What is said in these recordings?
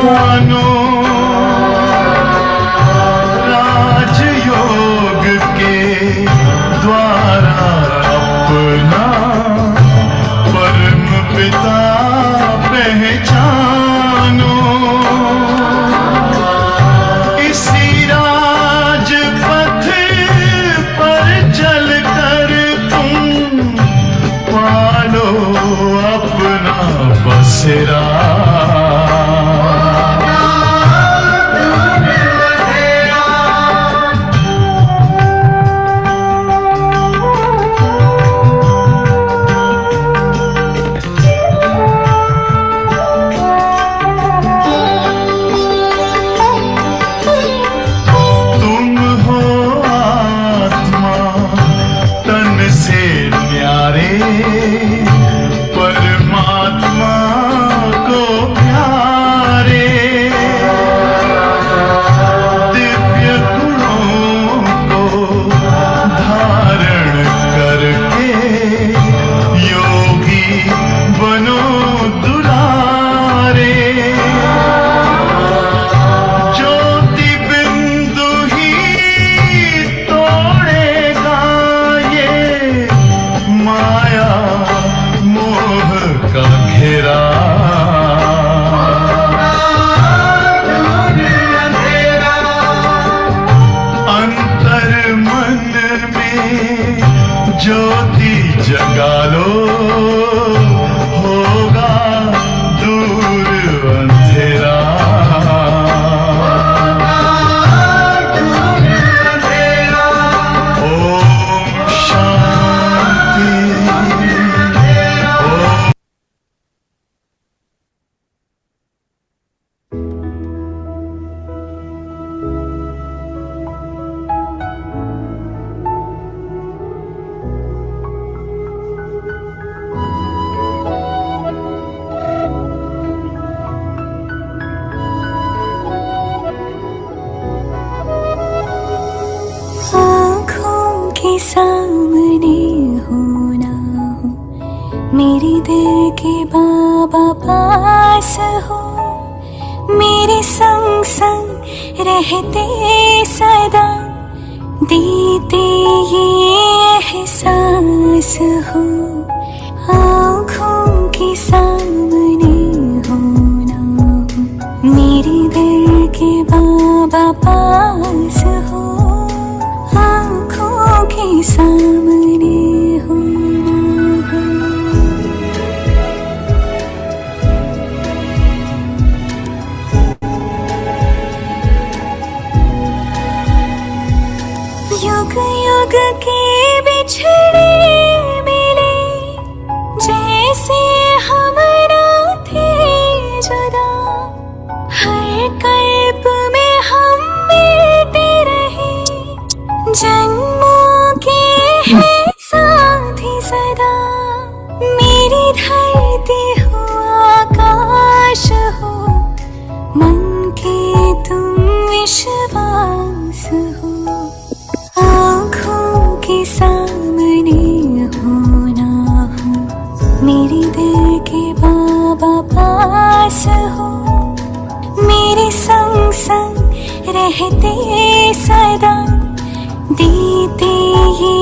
मानो राजयोग के द्वारा अपना परम पिता पहचानो। इसी राजपथ पर चलकर तुम पालो अपना बसेरा। परमात्मा को प्यारे दिव्य गुणों को धारण करके योगी बनो दुलारे। ज्योति बिंदु ही तोड़ेगा ये माया मोह का घेरा। अंतर मन में ज्योति जगा लो होगा दूर अंधेरा। ओम शांति। सामने हो ना हो मेरे दिल के बाबा पास हो, मेरे संग संग रहते सदा, देते ये एहसास हो। आँखों के सामने हो ना हो मेरे दिल के बाबा पास हो, आँखों के सामने हो ना हो। युग युग के बिछड़े मिले, जैसे हमरा थे जुदा, हर कल्प में हम मिलते रहे, जन्मों के हैं साथी सदा। मेरी धरती हो आकाश हो, मन के तुम विश्वास हो, आँखों के सामने हो ना हो मेरे दिल के बाबा पास हो, मेरे संग संग रहते सदा, देते ये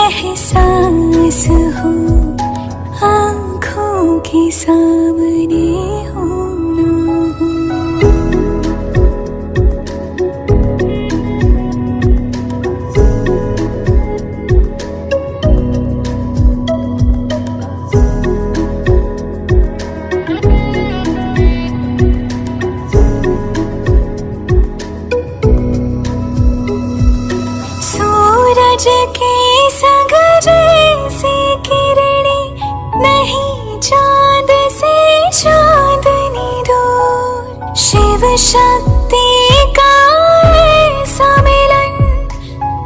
एहसास हो, आँखों के सामने हो ना हो। सूरज के संग जैसी किरणें, नहीं चांद से चांदनी दूर, शिव शक्ति का ऐसा मिलन,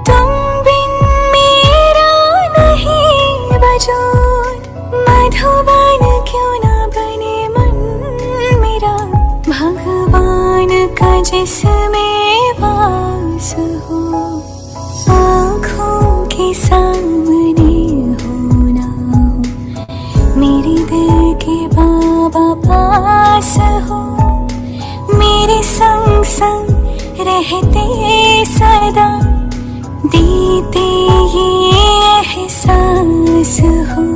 तुम बिन मेरा नहीं वजूद। मधुबन क्यों ना बने मन मेरा, भगवान का जिसमें वास हो, आँखों के सामने हो ना हो मेरे दिल के बाबा पास हो, मेरे संग संग रहते सदा, देते ये एहसास हो,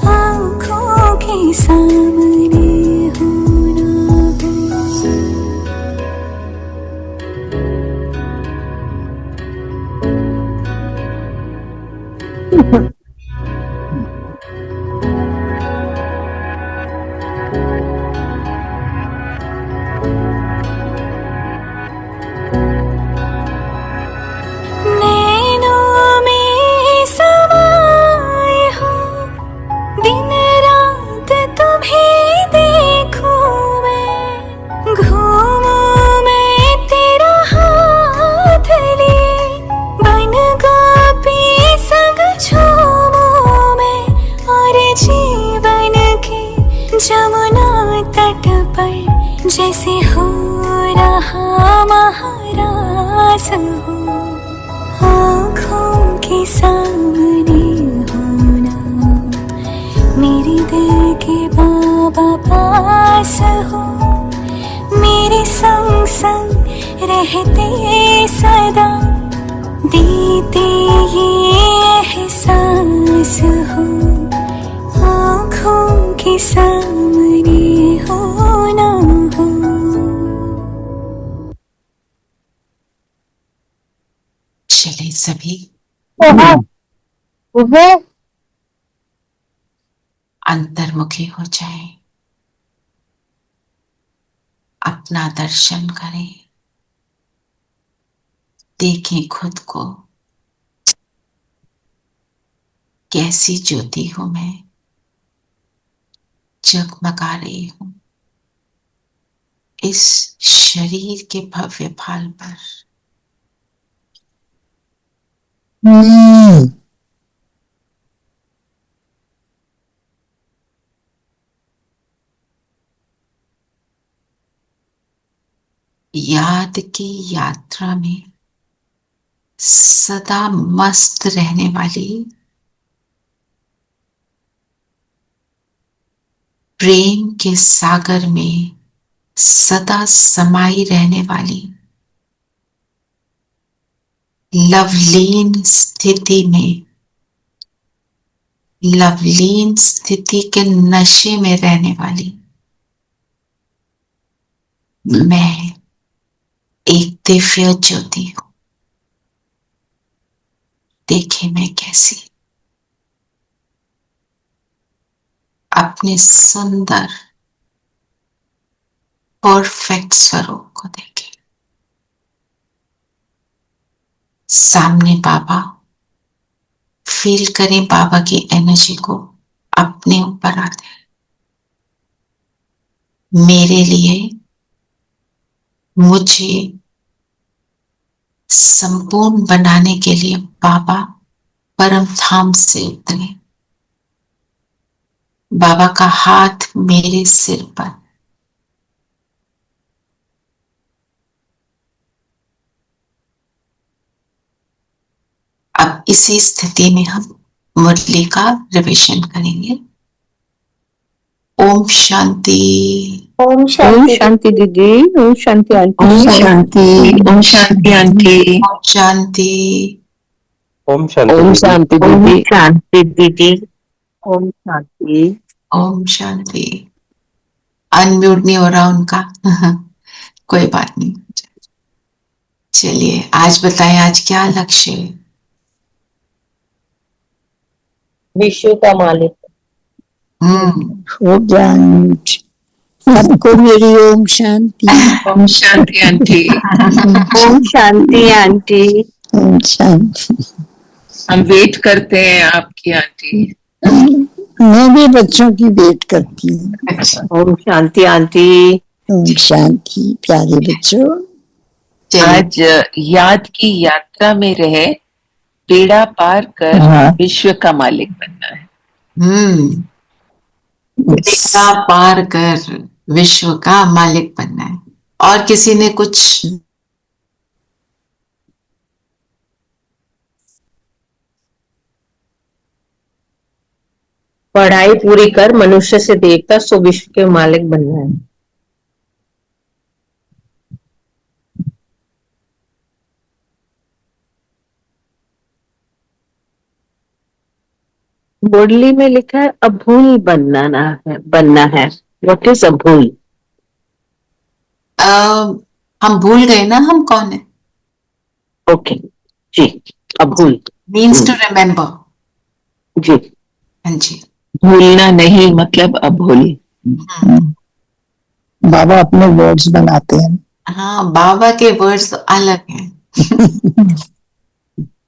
आँखों के सामने हो ना हो। नैनों में सवाए हो, दिन रात तुम्हें देखूं मैं, घूमूं मैं तेरा हाथ लिए, बन गोपी संग झूमूं मैं, और जीवन के जमुना तट पर जैसे हो रहा महारास हो, आँखों के सामने होना, मेरे दिल के बाबा पास हो, मेरे संग संग रहते सदा, देते ये एहसास हो, आँखों के सामने हो ना हो। चले सभी अंतर्मुखी हो जाएं, अपना दर्शन करें, देखें खुद को, कैसी ज्योति हूं मैं, जगमगा रही हूं इस शरीर के भव्य भाल पर। याद की यात्रा में सदा मस्त रहने वाली, प्रेम के सागर में सदा समाई रहने वाली, लवलीन स्थिति में, लवलीन स्थिति के नशे में रहने वाली मैं एक दिव्य ज्योति हूं। देखे मैं कैसी अपने सुंदर परफेक्ट स्वरूप को देखे। सामने बाबा, फील करें बाबा की एनर्जी को अपने ऊपर आते हैं। मेरे लिए, मुझे संपूर्ण बनाने के लिए बाबा परम धाम से उतरे। बाबा का हाथ मेरे सिर पर, अब इसी स्थिति में हम मुरली का रिविजन करेंगे। ओम शांति। ओम शांति दीदी, ओम शांति आंटी, ओम शांति, ओम शांति आंटी, ओम शांति, ओम शांति ओम शांति दीदी। दीदी, शांति दीदी, ओम शांति। ओम शांति। अनम्यूट नहीं हो रहा उनका कोई बात नहीं। चलिए आज बताएं, आज क्या लक्ष्य है? विश्व का मालिक हो ज्ञान सबको मेरी ओम शांति। Om Shanti aunty, Om Shanti aunty. ओम शांति। हम वेट करते हैं आपकी आंटी। मैं भी बच्चों की वेट करती हूँ। अच्छा, ओम शांति आंटी। ओम शांति प्यारे बच्चों। चलिए आज याद की यात्रा में रहे, बेड़ा पार कर विश्व का मालिक बनना है। बेड़ा पार कर विश्व का मालिक बनना है। और किसी ने कुछ? पढ़ाई पूरी कर मनुष्य से देवता, सो विश्व के मालिक बनना है। मुरली में लिखा है अभूल बनना है व्हाट इज अभूल? हम भूल गए ना हम कौन है. ओके जी, अभूल मीन्स टू रिमेम्बर. जी, हाँ जी. भूलना नहीं मतलब अभूल. बाबा अपने वर्ड्स बनाते हैं. हाँ, बाबा के वर्ड्स तो अलग हैं.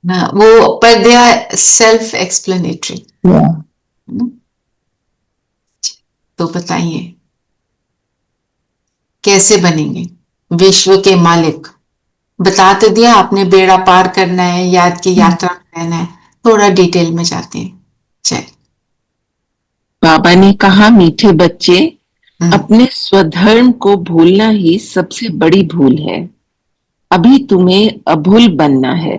ना वो पर they are self explanatory. Yeah. तो बताइए कैसे बनेंगे विश्व के मालिक. बता तो दिया आपने, बेड़ा पार करना है, याद की यात्रा में रहना है. थोड़ा डिटेल में जाते हैं. चल. बाबा ने कहा, मीठे बच्चे, हम्म. अपने स्वधर्म को भूलना ही सबसे बड़ी भूल है. अभी तुम्हें अभूल बनना है.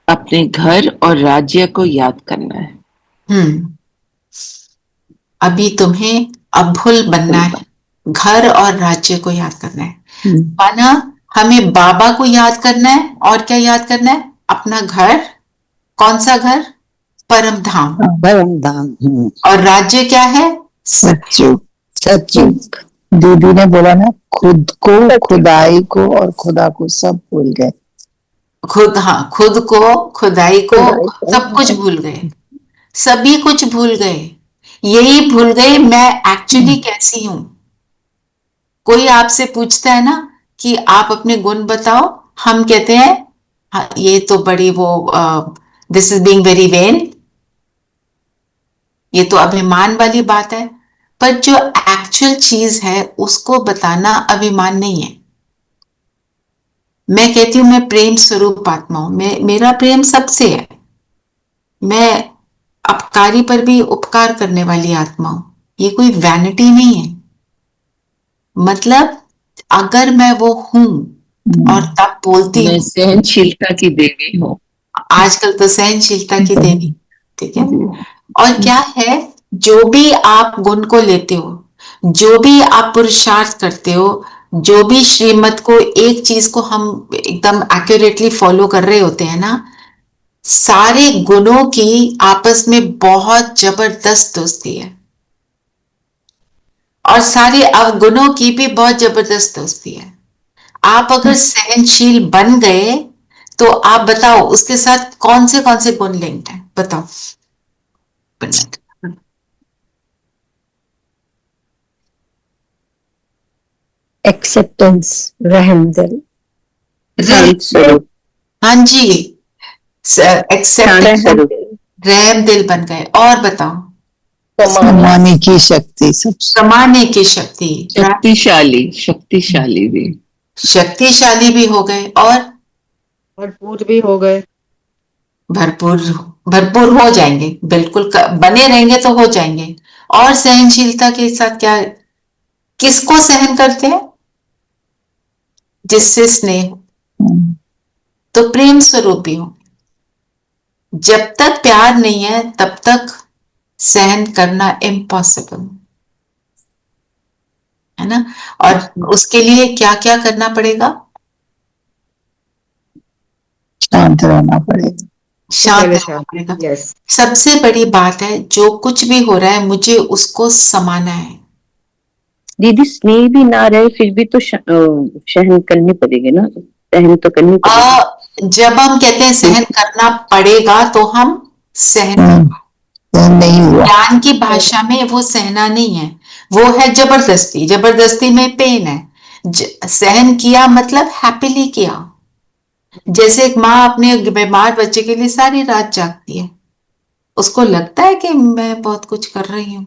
अपने घर और राज्य को याद करना है. अभी तुम्हें अभूल बनना है, घर और राज्य को याद करना है. माना हमें बाबा को याद करना है और क्या याद करना है? अपना घर. कौन सा घर? परम धाम. परम धाम. और राज्य क्या है? सच्चुग. सच्चुग. दीदी ने बोला ना, खुद को, खुदाई को और खुदा को सब भूल गए. खुद, हाँ, खुद को, खुदाई को, सब कुछ भूल गए. सभी कुछ भूल गए. यही भूल गए मैं एक्चुअली कैसी हूं. कोई आपसे पूछता है ना कि आप अपने गुण बताओ, हम कहते हैं हाँ, ये तो बड़ी वो this is being very when. ये तो अभिमान वाली बात है. पर जो एक्चुअल चीज है उसको बताना अभिमान नहीं है. मैं कहती हूं मैं प्रेम स्वरूप आत्मा हूं. मेरा प्रेम सबसे है. मैं अपकारी पर भी उपकार करने वाली आत्मा हूं. ये कोई वैनिटी नहीं है. मतलब अगर मैं वो हूं और तब बोलती मैं हूँ. सहनशीलता की देवी हूँ. आजकल तो सहनशीलता की देवी. ठीक है. और क्या है, जो भी आप गुण को लेते हो, जो भी आप पुरुषार्थ करते हो, जो भी श्रीमत को, एक चीज को हम एकदम एक्यूरेटली फॉलो कर रहे होते हैं ना, सारे गुणों की आपस में बहुत जबरदस्त दोस्ती है. और सारे अवगुणों की भी बहुत जबरदस्त दोस्ती है. आप अगर सहनशील बन गए तो आप बताओ उसके साथ कौन से गुण लिंक्ड हैं? बताओ पंडित. एक्सेप्टेंस. रहम दिल. हाँ जी. एक्सेप्ट, रहम दिल बन गए. और बताओ. समाने की शक्ति. सब समाने की शक्ति. शक्तिशाली भी. शक्तिशाली भी हो गए. और भरपूर भी हो गए. भरपूर. भरपूर हो जाएंगे. बिल्कुल बने रहेंगे तो हो जाएंगे. और सहनशीलता के साथ क्या, किसको सहन करते हैं? जिससे स्नेह. तो प्रेम स्वरूप भी हो. जब तक प्यार नहीं है तब तक सहन करना इम्पॉसिबल है ना. और उसके लिए क्या क्या करना पड़ेगा? शांत रहना पड़ेगा. शांत रहना पड़ेगा. यस. सबसे बड़ी बात है, जो कुछ भी हो रहा है मुझे उसको समाना है. दीदी स्नेह भी ना रहे फिर भी तो सहन करनी पड़ेगी ना. सहन तो करनी पड़ेगी. जब हम कहते हैं सहन करना पड़ेगा तो हम सहन नहीं हुआ. ज्ञान की भाषा में वो सहना नहीं है, वो है जबरदस्ती. जबरदस्ती में पेन है. सहन किया मतलब हैप्पीली किया. जैसे एक माँ अपने बीमार बच्चे के लिए सारी रात जागती है. उसको लगता है कि मैं बहुत कुछ कर रही हूँ.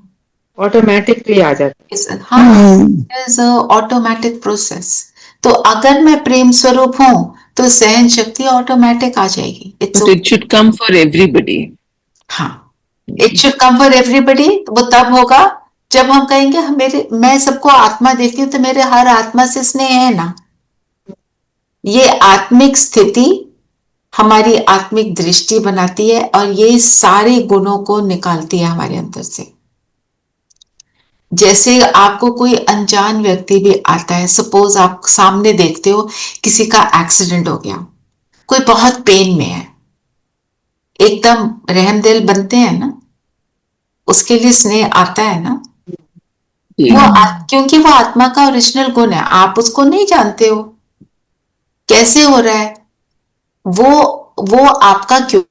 ऑटोमेटिकली आ जाता. हाँ, इज ऑटोमेटिक प्रोसेस. तो अगर मैं प्रेम स्वरूप हूं तो सहन शक्ति ऑटोमेटिक आ जाएगी. It should come for everybody. हाँ, it should come for everybody. वो तब होगा जब हम कहेंगे मैं सबको आत्मा देखती हूँ तो मेरे हर आत्मा से स्नेह है ना. ये आत्मिक स्थिति हमारी आत्मिक दृष्टि बनाती है और ये सारे गुणों को निकालती है हमारे अंदर से. जैसे आपको कोई अनजान व्यक्ति भी आता है, सपोज आप सामने देखते हो किसी का एक्सीडेंट हो गया, कोई बहुत पेन में है, एकदम रहमदिल बनते हैं ना. उसके लिए स्नेह आता है ना। जी क्योंकि वो आत्मा का ओरिजिनल गुण है, आप उसको नहीं जानते हो कैसे हो रहा है, वो आपका क्यों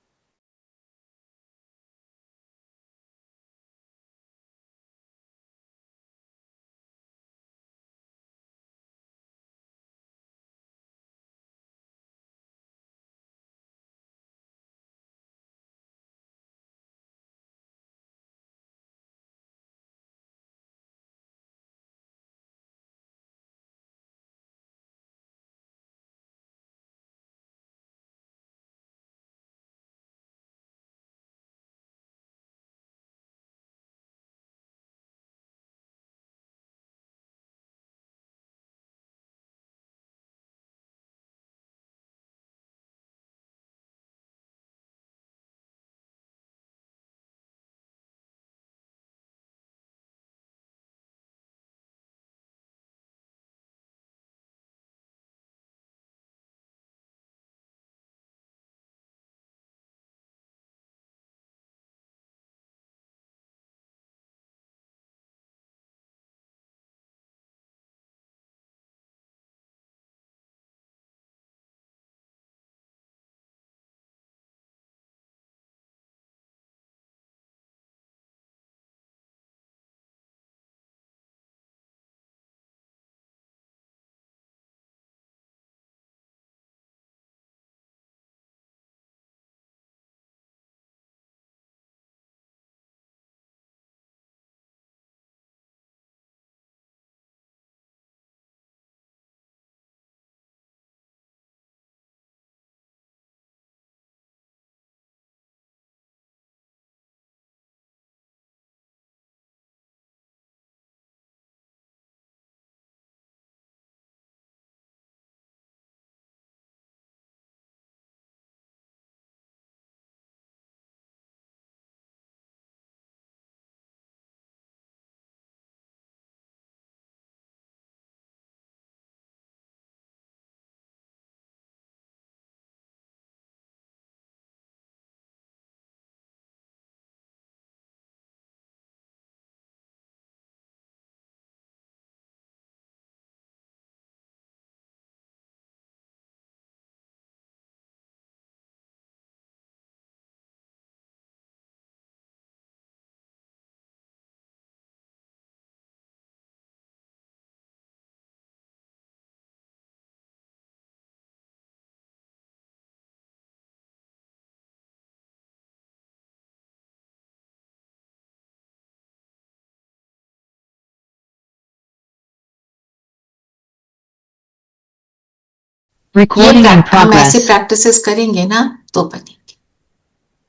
हम ऐसे प्रैक्टिसेस करेंगे ना तो बनेंगे।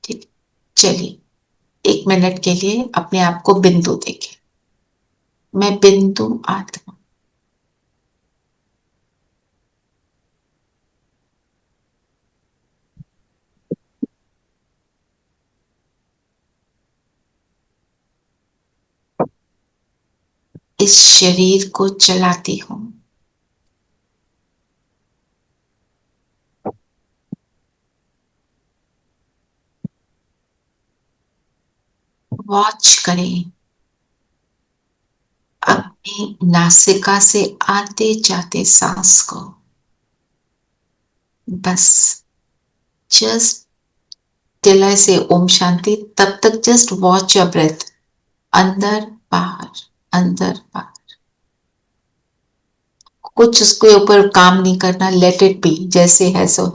ठीक है? चलिए 1 मिनट के लिए अपने आप को बिंदु देखें। मैं बिंदु आत्मा। इस शरीर को चलाती हूँ। वॉच करें अपनी नासिका से आते जाते सांस को। बस जस्ट टिल आई से ओम शांति, तब तक जस्ट वॉच योर ब्रेथ। अंदर बाहर, अंदर बाहर। कुछ उसके ऊपर काम नहीं करना, लेट इट बी, जैसे है सो।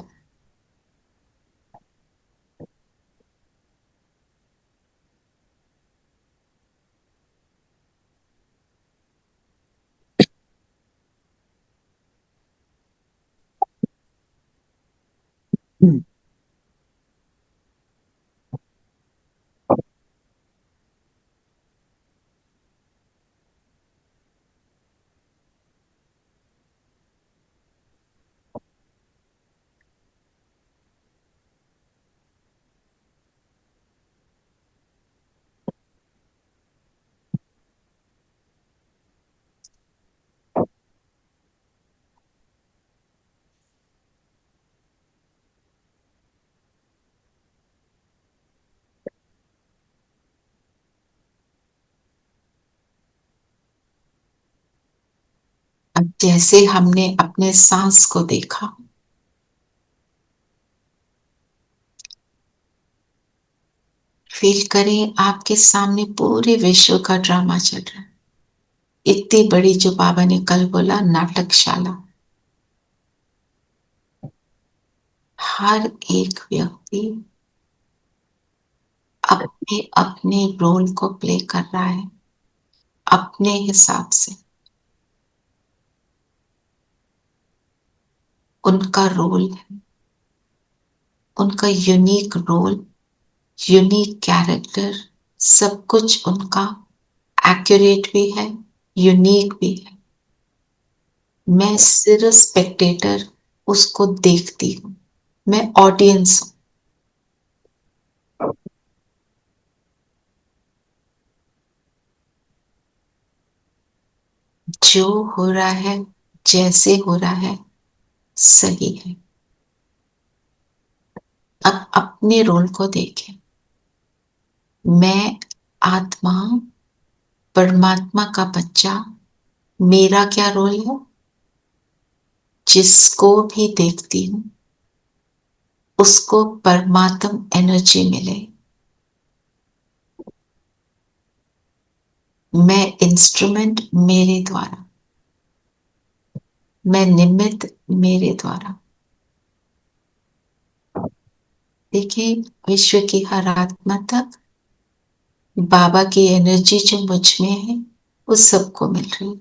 अब जैसे हमने अपने सांस को देखा, फील करें आपके सामने पूरे विश्व का ड्रामा चल रहा है। इतनी बड़ी, जो बाबा ने कल बोला, नाटकशाला। हर एक व्यक्ति अपने अपने रोल को प्ले कर रहा है अपने हिसाब से। उनका रोल है, उनका यूनिक रोल, यूनिक कैरेक्टर, सब कुछ उनका एक्यूरेट भी है, यूनिक भी है। मैं सिर्फ स्पेक्टेटर, उसको देखती हूँ, मैं ऑडियंस हूँ। जो हो रहा है, जैसे हो रहा है, सही है। अब अपने रोल को देखें। मैं आत्मा, परमात्मा का बच्चा, मेरा क्या रोल है? जिसको भी देखती हूँ उसको परमात्म एनर्जी मिले। मैं इंस्ट्रूमेंट मेरे द्वारा, मैं निमित्त मेरे द्वारा। देखिए, विश्व की हर आत्मा तक बाबा की एनर्जी जो मुझ में है वो सबको मिल रही है।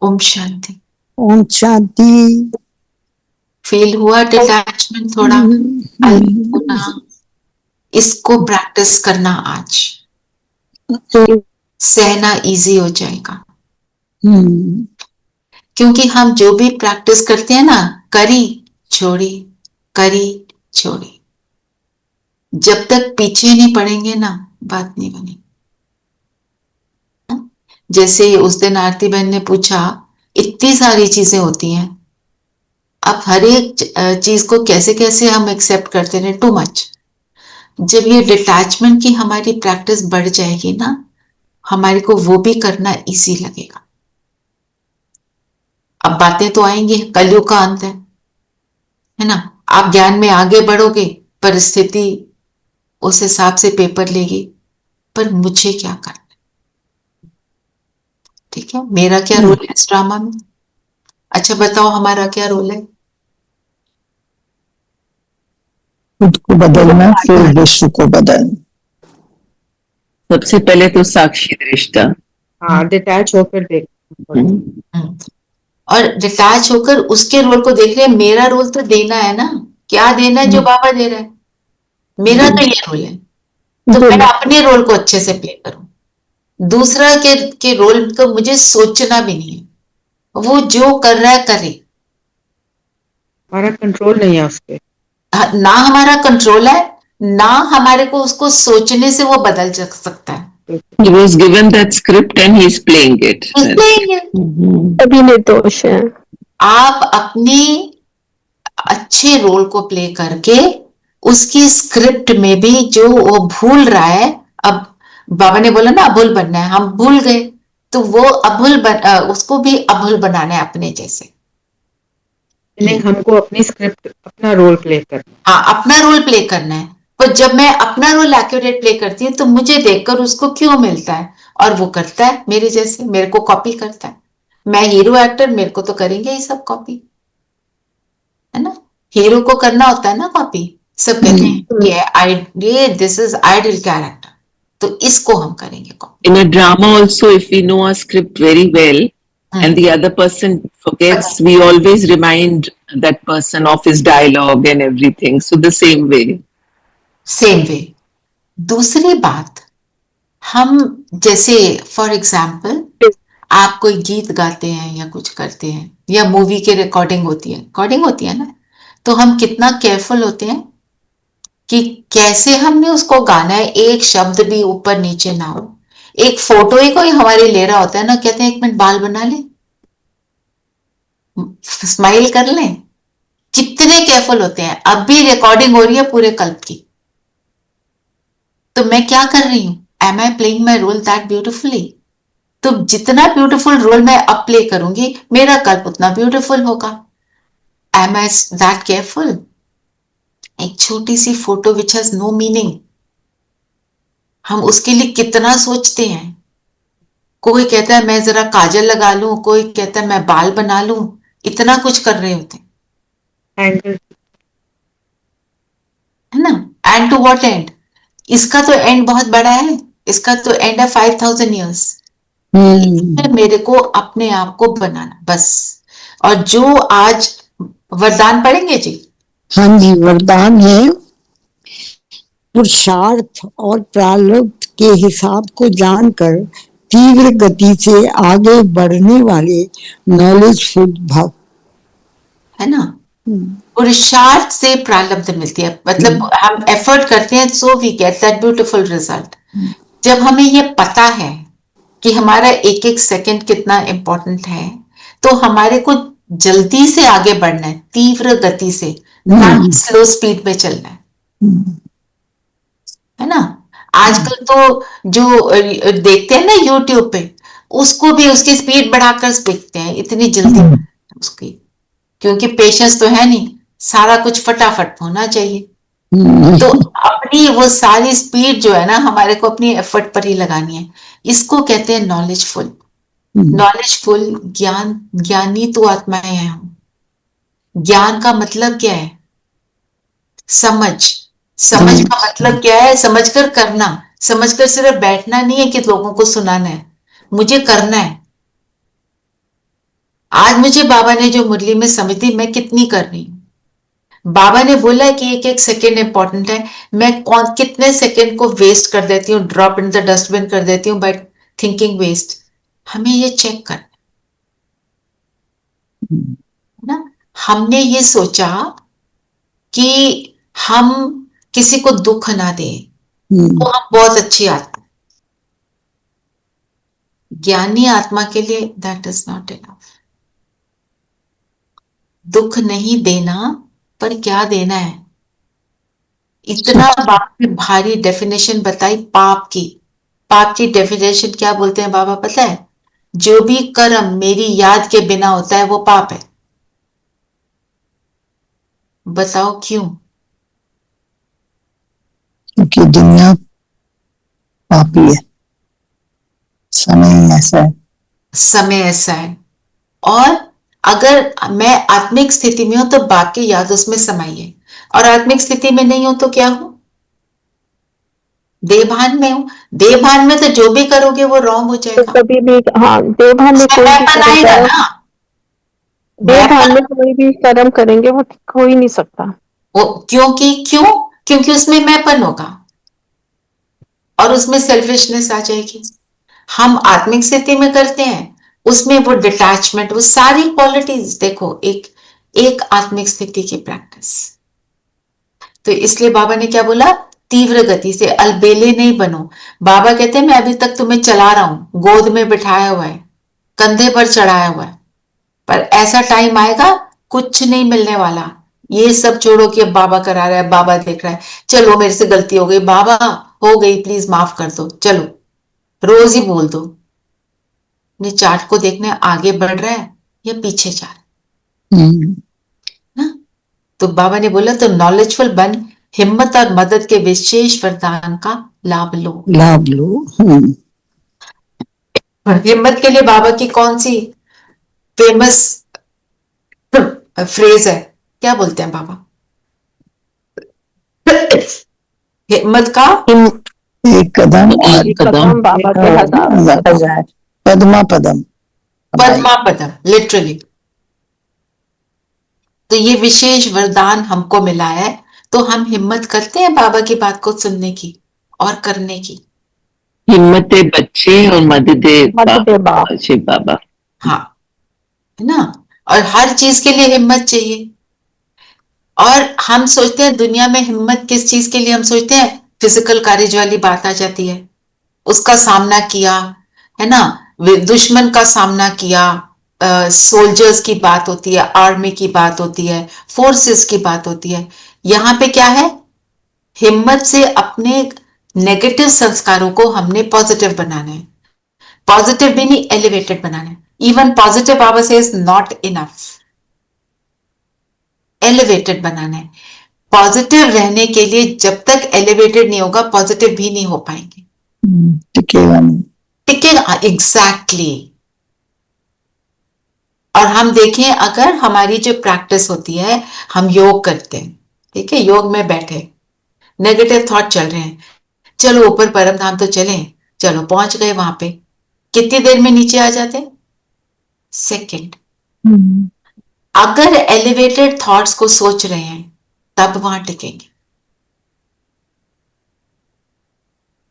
ओम शांति। ओम शांति। फील हुआ डिटैचमेंट थोड़ा? होना, इसको प्रैक्टिस करना आज, सहना इजी हो जाएगा। क्योंकि हम जो भी प्रैक्टिस करते हैं ना, करी छोड़ी, करी छोड़ी, जब तक पीछे नहीं पड़ेंगे ना, बात नहीं बनेगी। जैसे उस दिन आरती बहन ने पूछा, इतनी सारी चीजें होती हैं, अब हर एक चीज को कैसे कैसे हम एक्सेप्ट करते रहे, टू मच। जब ये डिटैचमेंट की हमारी प्रैक्टिस बढ़ जाएगी ना, हमारे को वो भी करना इजी लगेगा। अब बातें तो आएंगी, कलयुग का अंत है ना। आप ज्ञान में आगे बढ़ोगे, परिस्थिति उस हिसाब से पेपर लेगी, पर मुझे क्या करना? ठीक है, मेरा क्या रोल है इस ड्रामा में? अच्छा बताओ, हमारा क्या रोल है? खुद को बदलना, फिर विश्व को बदलना। सबसे पहले तो साक्षी दृष्टा। हाँ, डिटैच होकर देख। और डिटैच होकर उसके रोल को देख रहे हैं। मेरा रोल तो देना है ना, क्या देना है? जो बाबा दे रहा है, मेरा तो ये रोल है, तो मैं अपने रोल को अच्छे से प्ले करूं। दूसरा के रोल को मुझे सोचना भी नहीं है, वो जो कर रहा है करे। हमारा कंट्रोल नहीं है उस पे। ना हमारा कंट्रोल है, ना हमारे को उसको सोचने से वो बदल सकता है। He was given that script and he is playing it. इसलिए अभिनय दोष है। आप अपने अच्छे रोल को प्ले करके उसकी स्क्रिप्ट में भी जो वो भूल रहा है, अब बाबा ने बोला ना अभुल बनना है, हम भूल गए, तो वो उसको भी अभुल बनाना है अपने जैसे। नहीं, हमको अपनी स्क्रिप्ट, अपना रोल प्ले करना। हाँ, अपना रोल प्ले करना है। पर जब मैं अपना रोल एक्यूरेट प्ले करती हूँ तो मुझे देखकर उसको क्यों मिलता है, और वो करता है मेरे जैसे, मेरे को कॉपी करता है। मैं हीरो एक्टर, मेरे को तो करेंगे ही सब कॉपी, है ना। हीरो को करना होता है ना कॉपी, सब कहते हैं ये दिस इज आइडल कैरेक्टर, तो इसको हम करेंगे copy. In a drama also, if we know a script very well and the other person forgets, we always remind that person of his dialogue and everything. So the same way. Same way. दूसरी बात, हम जैसे for example आप कोई गीत गाते हैं या कुछ करते हैं, या मूवी की रिकॉर्डिंग होती है ना, तो हम कितना केयरफुल होते हैं कि कैसे हमने उसको गाना है, एक शब्द भी ऊपर नीचे ना हो। एक फोटो ही कोई हमारे ले रहा होता है ना, कहते हैं 1 मिनट बाल बना ले, स्माइल कर लें। कितने केयरफुल होते हैं। अब भी रिकॉर्डिंग हो रही है पूरे कल्प की, तो मैं क्या कर रही हूं? Am I playing my role that beautifully? तो जितना ब्यूटीफुल रोल मैं अब प्ले करूंगी, मेरा कल्प उतना ब्यूटीफुल होगा। Am I that careful? एक छोटी सी photo which has no meaning, हम उसके लिए कितना सोचते हैं। कोई कहता है मैं जरा काजल लगा लूं, कोई कहता है मैं बाल बना लूं, इतना कुछ कर रहे होते हैं, एंगल है ना। And to what end? इसका तो एंड बहुत बड़ा है, इसका तो एंड है 5000 ईयर्स। मेरे को अपने आप को बनाना बस। और जो आज वरदान पढ़ेंगे जी। हाँ जी, वरदान है पुरुषार्थ और प्रारब्ध के हिसाब को जानकर तीव्र गति से आगे बढ़ने वाले नॉलेजफुल भव, है ना। पुरुषार्थ से प्रारब्ध मिलती है, मतलब हम एफर्ट करते हैं so we get that beautiful result. जब हमें ये पता है कि हमारा एक एक सेकंड कितना इंपॉर्टेंट है, तो हमारे को जल्दी से आगे बढ़ना है, तीव्र गति से, ना स्लो स्पीड में चलना है ना। आजकल तो जो देखते हैं ना यूट्यूब पे, उसको भी उसकी स्पीड बढ़ाकर देखते हैं, इतनी जल्दी उसकी, क्योंकि पेशेंस तो है नहीं, सारा कुछ फटाफट होना चाहिए। तो अपनी वो सारी स्पीड जो है ना, हमारे को अपनी एफर्ट पर ही लगानी है। इसको कहते हैं नॉलेजफुल। नॉलेजफुल ज्ञान, ज्ञानी तो आत्माएं हैं हम। ज्ञान का मतलब क्या है? समझ। समझ का मतलब क्या है? समझकर करना। समझकर सिर्फ बैठना नहीं है कि लोगों को सुनाना है, मुझे करना है। आज मुझे बाबा ने जो मुरली में समझ दी, मैं कितनी कर रही हूं। बाबा ने बोला है कि एक एक सेकेंड इंपॉर्टेंट है, मैं कितने सेकेंड को वेस्ट कर देती हूँ, ड्रॉप इन द डस्टबिन कर देती हूँ बाय थिंकिंग वेस्ट। हमें ये चेक करना है ना। हमने ये सोचा कि हम किसी को दुख ना दें, तो हम बहुत अच्छी आत्मा। ज्ञानी आत्मा के लिए दैट इज नॉट इनफ। दुख नहीं देना, पर क्या देना है? इतना बाप ने भारी डेफिनेशन बताई पाप की। पाप की डेफिनेशन क्या बोलते हैं बाबा पता है? जो भी कर्म मेरी याद के बिना होता है वो पाप है। बताओ क्यों? क्योंकि दुनिया पापी है, समय ऐसा है। समय ऐसा है। और अगर मैं आत्मिक स्थिति में हूं तो बाप की याद उसमें समाई है, और आत्मिक स्थिति में नहीं हूं तो क्या हूं? देवभान में हूं। देवभान में तो जो भी करोगे वो रॉन्ग हो तो जाएगा। कभी भी हाँ देवभान में कोई भी मैं कर्म बनाएगा करो, ना। देवभान में कोई भी कर्म करेंगे वो ठीक हो ही नहीं सकता। वो क्योंकि उसमें मैंपन होगा और उसमें सेल्फिशनेस आ जाएगी। हम आत्मिक स्थिति में करते हैं, उसमें वो डिटैचमेंट, वो सारी क्वालिटीज देखो, एक आत्मिक स्थिति की प्रैक्टिस। तो इसलिए बाबा ने क्या बोला? तीव्र गति से, अलबेले नहीं बनो। बाबा कहते हैं मैं अभी तक तुम्हें चला रहा हूं, गोद में बिठाया हुआ है, कंधे पर चढ़ाया हुआ है, पर ऐसा टाइम आएगा कुछ नहीं मिलने वाला। ये सब छोड़ो कि अब बाबा करा रहा है, बाबा देख रहा है, चलो मेरे से गलती हो गई, बाबा हो गई, प्लीज माफ कर दो, चलो रोज ही बोल दो। अपने चार्ट को देखने आगे बढ़ रहा है या पीछे जा रहा है ना। तो बाबा ने बोला तो नॉलेजफुल बन, हिम्मत और मदद के विशेष वरदान का लाभ लो। लाभ लो। हिम्मत के लिए बाबा की कौन सी फेमस फ्रेज है? क्या बोलते हैं बाबा? हिम्मत का एक कदम और एक कदम बाबा के हजार हजार पद्मा पदम। पद्मा पदम, लिटरली। तो ये विशेष वरदान हमको मिला है, तो हम हिम्मत करते हैं बाबा की बात को सुनने की और करने की। हिम्मत बच्चे और मदद बाप। शिव बाबा। हाँ, है ना। और हर चीज के लिए हिम्मत चाहिए। और हम सोचते हैं दुनिया में हिम्मत किस चीज के लिए? हम सोचते हैं फिजिकल करेज वाली बात आ जाती है, उसका सामना किया, है ना, दुश्मन का सामना किया, सोल्जर्स की बात होती है, आर्मी की बात होती है, फोर्सेस की बात होती है। यहाँ पे क्या है, हिम्मत से अपने नेगेटिव संस्कारों को हमने पॉजिटिव बनाना है। पॉजिटिव भी नहीं, एलिवेटेड बनाना है। इवन पॉजिटिव बाबा से इज नॉट इनफ, एलिवेटेड बनाना है। पॉजिटिव रहने के लिए जब तक एलिवेटेड नहीं होगा, पॉजिटिव भी नहीं हो पाएंगे, टिकेगा नहीं। टिकेगा, एग्जैक्टली। और हम देखें, अगर हमारी जो प्रैक्टिस होती है, हम योग करते हैं, ठीक है, योग में बैठे, नेगेटिव थॉट चल रहे हैं, चलो ऊपर परम धाम तो चलें, चलो पहुंच गए वहां पे, कितनी देर में नीचे आ जाते हैं? सेकंड। अगर एलिवेटेड थॉट्स को सोच रहे हैं, तब वहां टिकेंगे।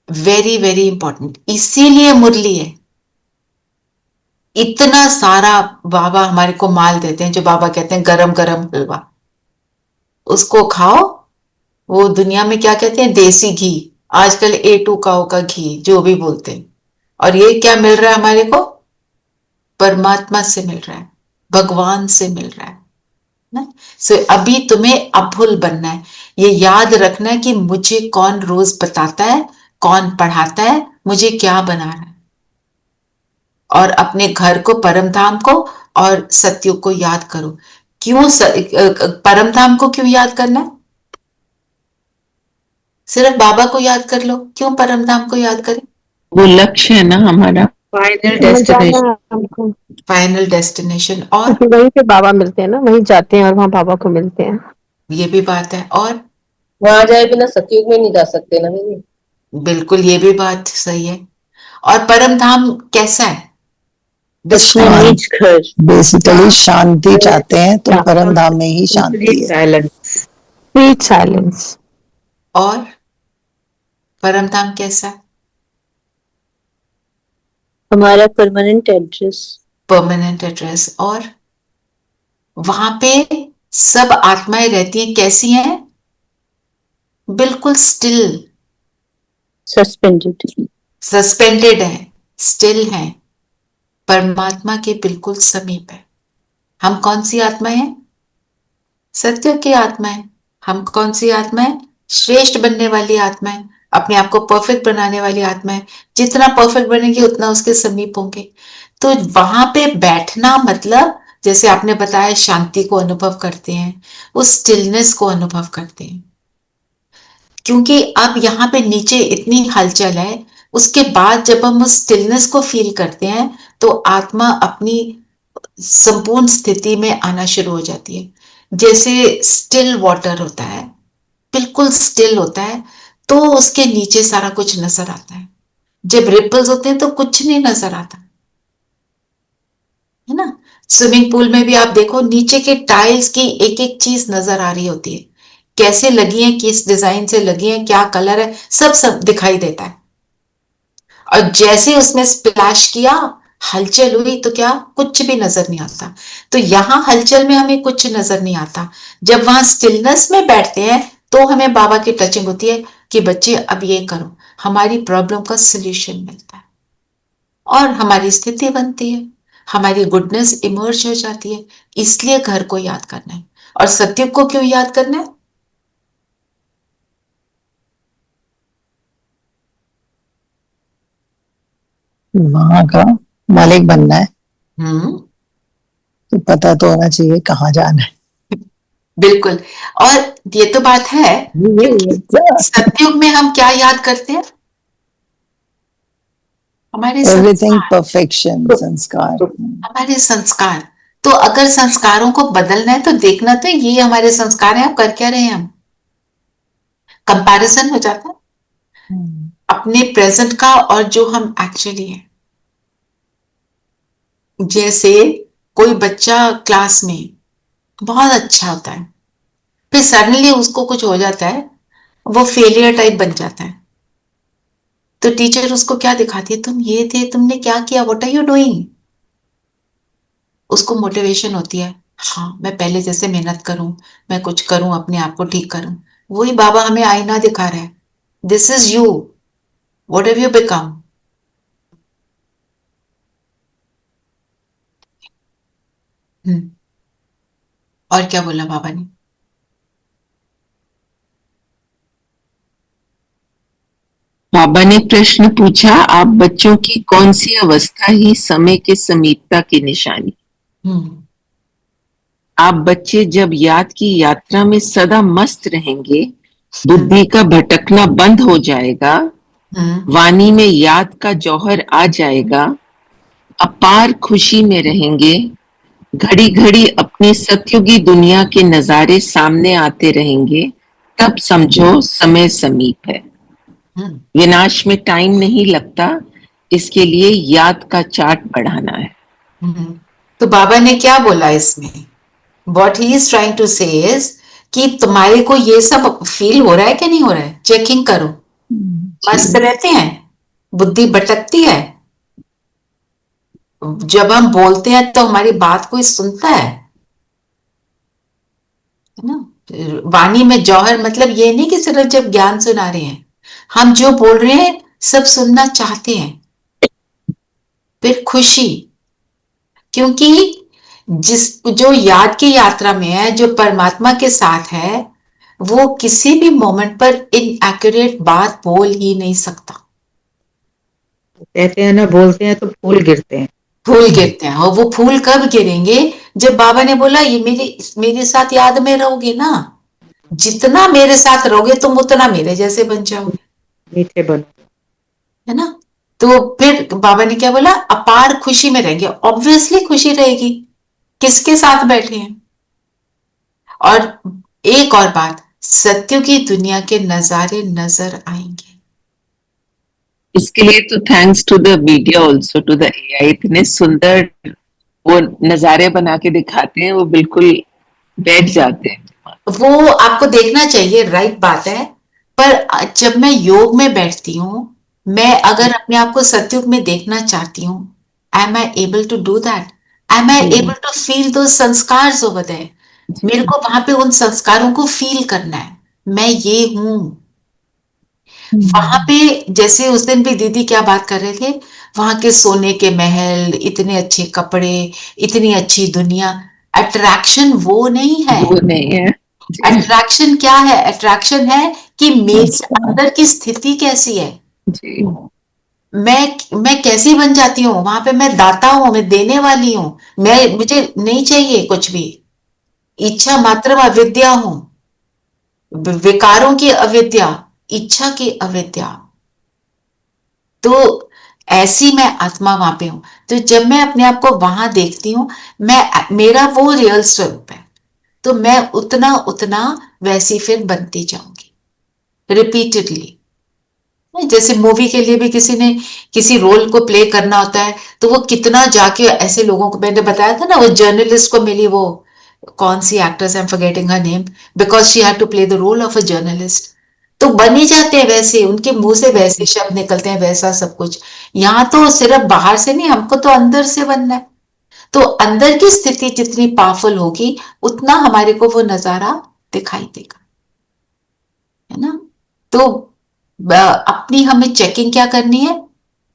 Very very important. इसीलिए मुरली है, इतना सारा बाबा हमारे को माल देते हैं, जो बाबा कहते हैं गरम गरम हलवा, उसको खाओ। वो दुनिया में क्या कहते हैं, देसी घी, आजकल A2 काऊ का घी, जो भी बोलते हैं। और ये क्या मिल रहा है हमारे को? परमात्मा से मिल रहा है, भगवान से मिल रहा है ना। सो अभी तुम्हें अभुल बनना है, ये याद रखना है कि मुझे कौन रोज बताता है, कौन पढ़ाता है, मुझे क्या बना रहा है। और अपने घर को, परम धाम को और सत्युग को याद करो। क्यों परम धाम को क्यों याद करना है? सिर्फ बाबा को याद कर लो, क्यों परम धाम को याद करें? वो लक्ष्य है ना हमारा। फाइनल हमें जाना डेस्टिनेशन। है हमको। Final destination. और वहीं पे बाबा मिलते हैं ना, वहीं जाते हैं और वहाँ बाबा को मिलते हैं। ये भी बात है। और वहां जाए बिना सतयुग में नहीं जा सकते ना दीदी। बिल्कुल, ये भी बात सही है। और परम धाम कैसा है? अपना निज घर। बेसिकली शांति चाहते हैं तो हाँ। परम धाम में ही शांति है। साइलेंस। Sweet silence. और परम धाम कैसा है? हमारा परमानेंट एड्रेस। Permanent address. और वहां पे सब आत्माएं रहती हैं, कैसी हैं? बिल्कुल स्टिल, सस्पेंडेड। सस्पेंडेड है, स्टिल है, परमात्मा के बिल्कुल समीप है। हम कौन सी आत्मा है? सत्य की आत्मा है। हम कौन सी आत्मा है? श्रेष्ठ बनने वाली आत्मा है, अपने आप को परफेक्ट बनाने वाली आत्मा है। जितना परफेक्ट बनेंगे उतना उसके समीप होंगे। तो वहां पे बैठना मतलब, जैसे आपने बताया, शांति को अनुभव करते हैं, उस स्टिलनेस को अनुभव करते हैं। क्योंकि अब यहाँ पे नीचे इतनी हलचल है, उसके बाद जब हम उस स्टिलनेस को फील करते हैं, तो आत्मा अपनी संपूर्ण स्थिति में आना शुरू हो जाती है। जैसे स्टिल वाटर होता है, बिल्कुल स्टिल होता है, तो उसके नीचे सारा कुछ नजर आता है। जब रिपल्स होते हैं तो कुछ नहीं नजर आता, है ना। स्विमिंग पूल में भी आप देखो, नीचे के टाइल्स की एक एक चीज नजर आ रही होती है, कैसे लगी है, किस डिजाइन से लगी है, क्या कलर है, सब सब दिखाई देता है। और जैसे उसने स्प्लैश किया, हलचल हुई, तो क्या कुछ भी नजर नहीं आता। तो यहां हलचल में हमें कुछ नजर नहीं आता। जब वहां स्टिलनेस में बैठते हैं, तो हमें बाबा की टचिंग होती है कि बच्चे अब ये करो, हमारी प्रॉब्लम का सोल्यूशन मिलता है और हमारी स्थिति बनती है, हमारी गुडनेस इमर्ज हो जाती है। इसलिए घर को याद करना है। और सत्युग को क्यों याद करना है? वहां का मालिक बनना है हम्म, तो पता तो होना चाहिए कहाँ जाना है। बिल्कुल। और ये तो बात है, क्योंकि सतयुग में हम क्या याद करते हैं? हमारे एवरीथिंग संस्कार, परफेक्शन, संस्कार। हमारे संस्कार। तो अगर संस्कारों को बदलना है, तो देखना तो ये हमारे संस्कार हैं, अब कर क्या रहे हैं हम। कंपैरिजन हो जाता है अपने प्रेजेंट का और जो हम एक्चुअली हैं। जैसे कोई बच्चा क्लास में बहुत अच्छा होता है, फिर सडनली उसको कुछ हो जाता है, वो फेलियर टाइप बन जाता है, तो टीचर उसको क्या दिखाती है, तुम ये थे, तुमने क्या किया, व्हाट आर यू डूइंग। उसको मोटिवेशन होती है, हाँ मैं पहले जैसे मेहनत करूं, मैं कुछ करूं, अपने आप को ठीक करूं। वही बाबा हमें आईना दिखा रहा है, this is you, what have you become. और क्या बोला बाबा ने? बाबा ने प्रश्न पूछा, आप बच्चों की कौन सी अवस्था ही समय के समीपता की निशानी? आप बच्चे जब याद की यात्रा में सदा मस्त रहेंगे, बुद्धि का भटकना बंद हो जाएगा, वाणी में याद का जौहर आ जाएगा, अपार खुशी में रहेंगे, घड़ी घड़ी अपनी सतयुगी दुनिया के नजारे सामने आते रहेंगे, तब समझो समय समीप है। विनाश में टाइम नहीं लगता, इसके लिए याद का चार्ट बढ़ाना है। तो बाबा ने क्या बोला इसमें? What he is trying to say is कि तुम्हारे को ये सब फील हो रहा है कि नहीं हो रहा है? चेकिंग करो। मस्त रहते हैं, बुद्धि भटकती है, जब हम बोलते हैं तो हमारी बात कोई सुनता है ना? वाणी में जौहर मतलब ये नहीं कि सिर्फ जब ज्ञान सुना रहे हैं, हम जो बोल रहे हैं सब सुनना चाहते हैं। फिर खुशी, क्योंकि जो याद की यात्रा में है, जो परमात्मा के साथ है, वो किसी भी मोमेंट पर इनएक्यूरेट बात बोल ही नहीं सकता। कहते हैं ना, बोलते हैं तो फूल गिरते हैं। फूल गिरते हैं, और वो फूल कब गिरेंगे? जब बाबा ने बोला ये मेरे साथ याद में रहोगे ना, जितना मेरे साथ रहोगे तुम उतना मेरे जैसे बन जाओगे, मीठे बनो, है ना? तो फिर बाबा ने क्या बोला? अपार खुशी में रहेंगे। ऑब्वियसली खुशी रहेगी, किसके साथ बैठे हैं। और एक और बात, सत्य की दुनिया के नजारे नजर आएंगे। इसके लिए तो thanks to the media also, to the AI, इतने सुंदर वो नजारे बना के दिखाते हैं, वो बिल्कुल बैठ जाते हैं। वो आपको देखना चाहिए, राइट बात है। पर जब मैं योग में बैठती हूँ, मैं अगर अपने आप को सतयुग में देखना चाहती हूँ, am I able to do that? Am I able to feel दो संस्कार ओवर देयर? मेरे को वहां पे उन संस्कारों को फील करना है, मैं ये हूं वहां पे। जैसे उस दिन भी दीदी क्या बात कर रहे थे, वहां के सोने के महल, इतने अच्छे कपड़े, इतनी अच्छी दुनिया। अट्रैक्शन वो नहीं है। वो नहीं है। अट्रैक्शन क्या है? अट्रैक्शन है कि मेरे अंदर की स्थिति कैसी है, जी। मैं कैसी बन जाती हूँ। वहां पे मैं दाता हूँ, मैं देने वाली हूँ, मुझे नहीं चाहिए कुछ भी। इच्छा मात्र अविद्या हूं, विकारों की अविद्या, इच्छा की अविद्या। तो ऐसी मैं आत्मा वहां पे हूं। तो जब मैं अपने आप को वहां देखती हूँ, मेरा वो रियल स्वरूप है, तो मैं उतना उतना वैसी फिर बनती जाऊंगी रिपीटेडली। जैसे मूवी के लिए भी किसी ने किसी रोल को प्ले करना होता है, तो वो कितना जाके ऐसे लोगों को, मैंने बताया था ना, वो जर्नलिस्ट को मिली, वो कौन सी actress, I am forgetting her name, because she had to play the role of a journalist. तो बन ही जाते हैं वैसे, उनके मुंह से वैसे शब्द निकलते हैं, वैसा सब कुछ। यहाँ तो सिर्फ बाहर से नहीं, हमको तो अंदर से बनना है। तो अंदर की स्थिति जितनी पावरफुल होगी, उतना हमारे को वो नजारा दिखाई देगा, है ना? तो अपनी हमें चेकिंग क्या करनी है?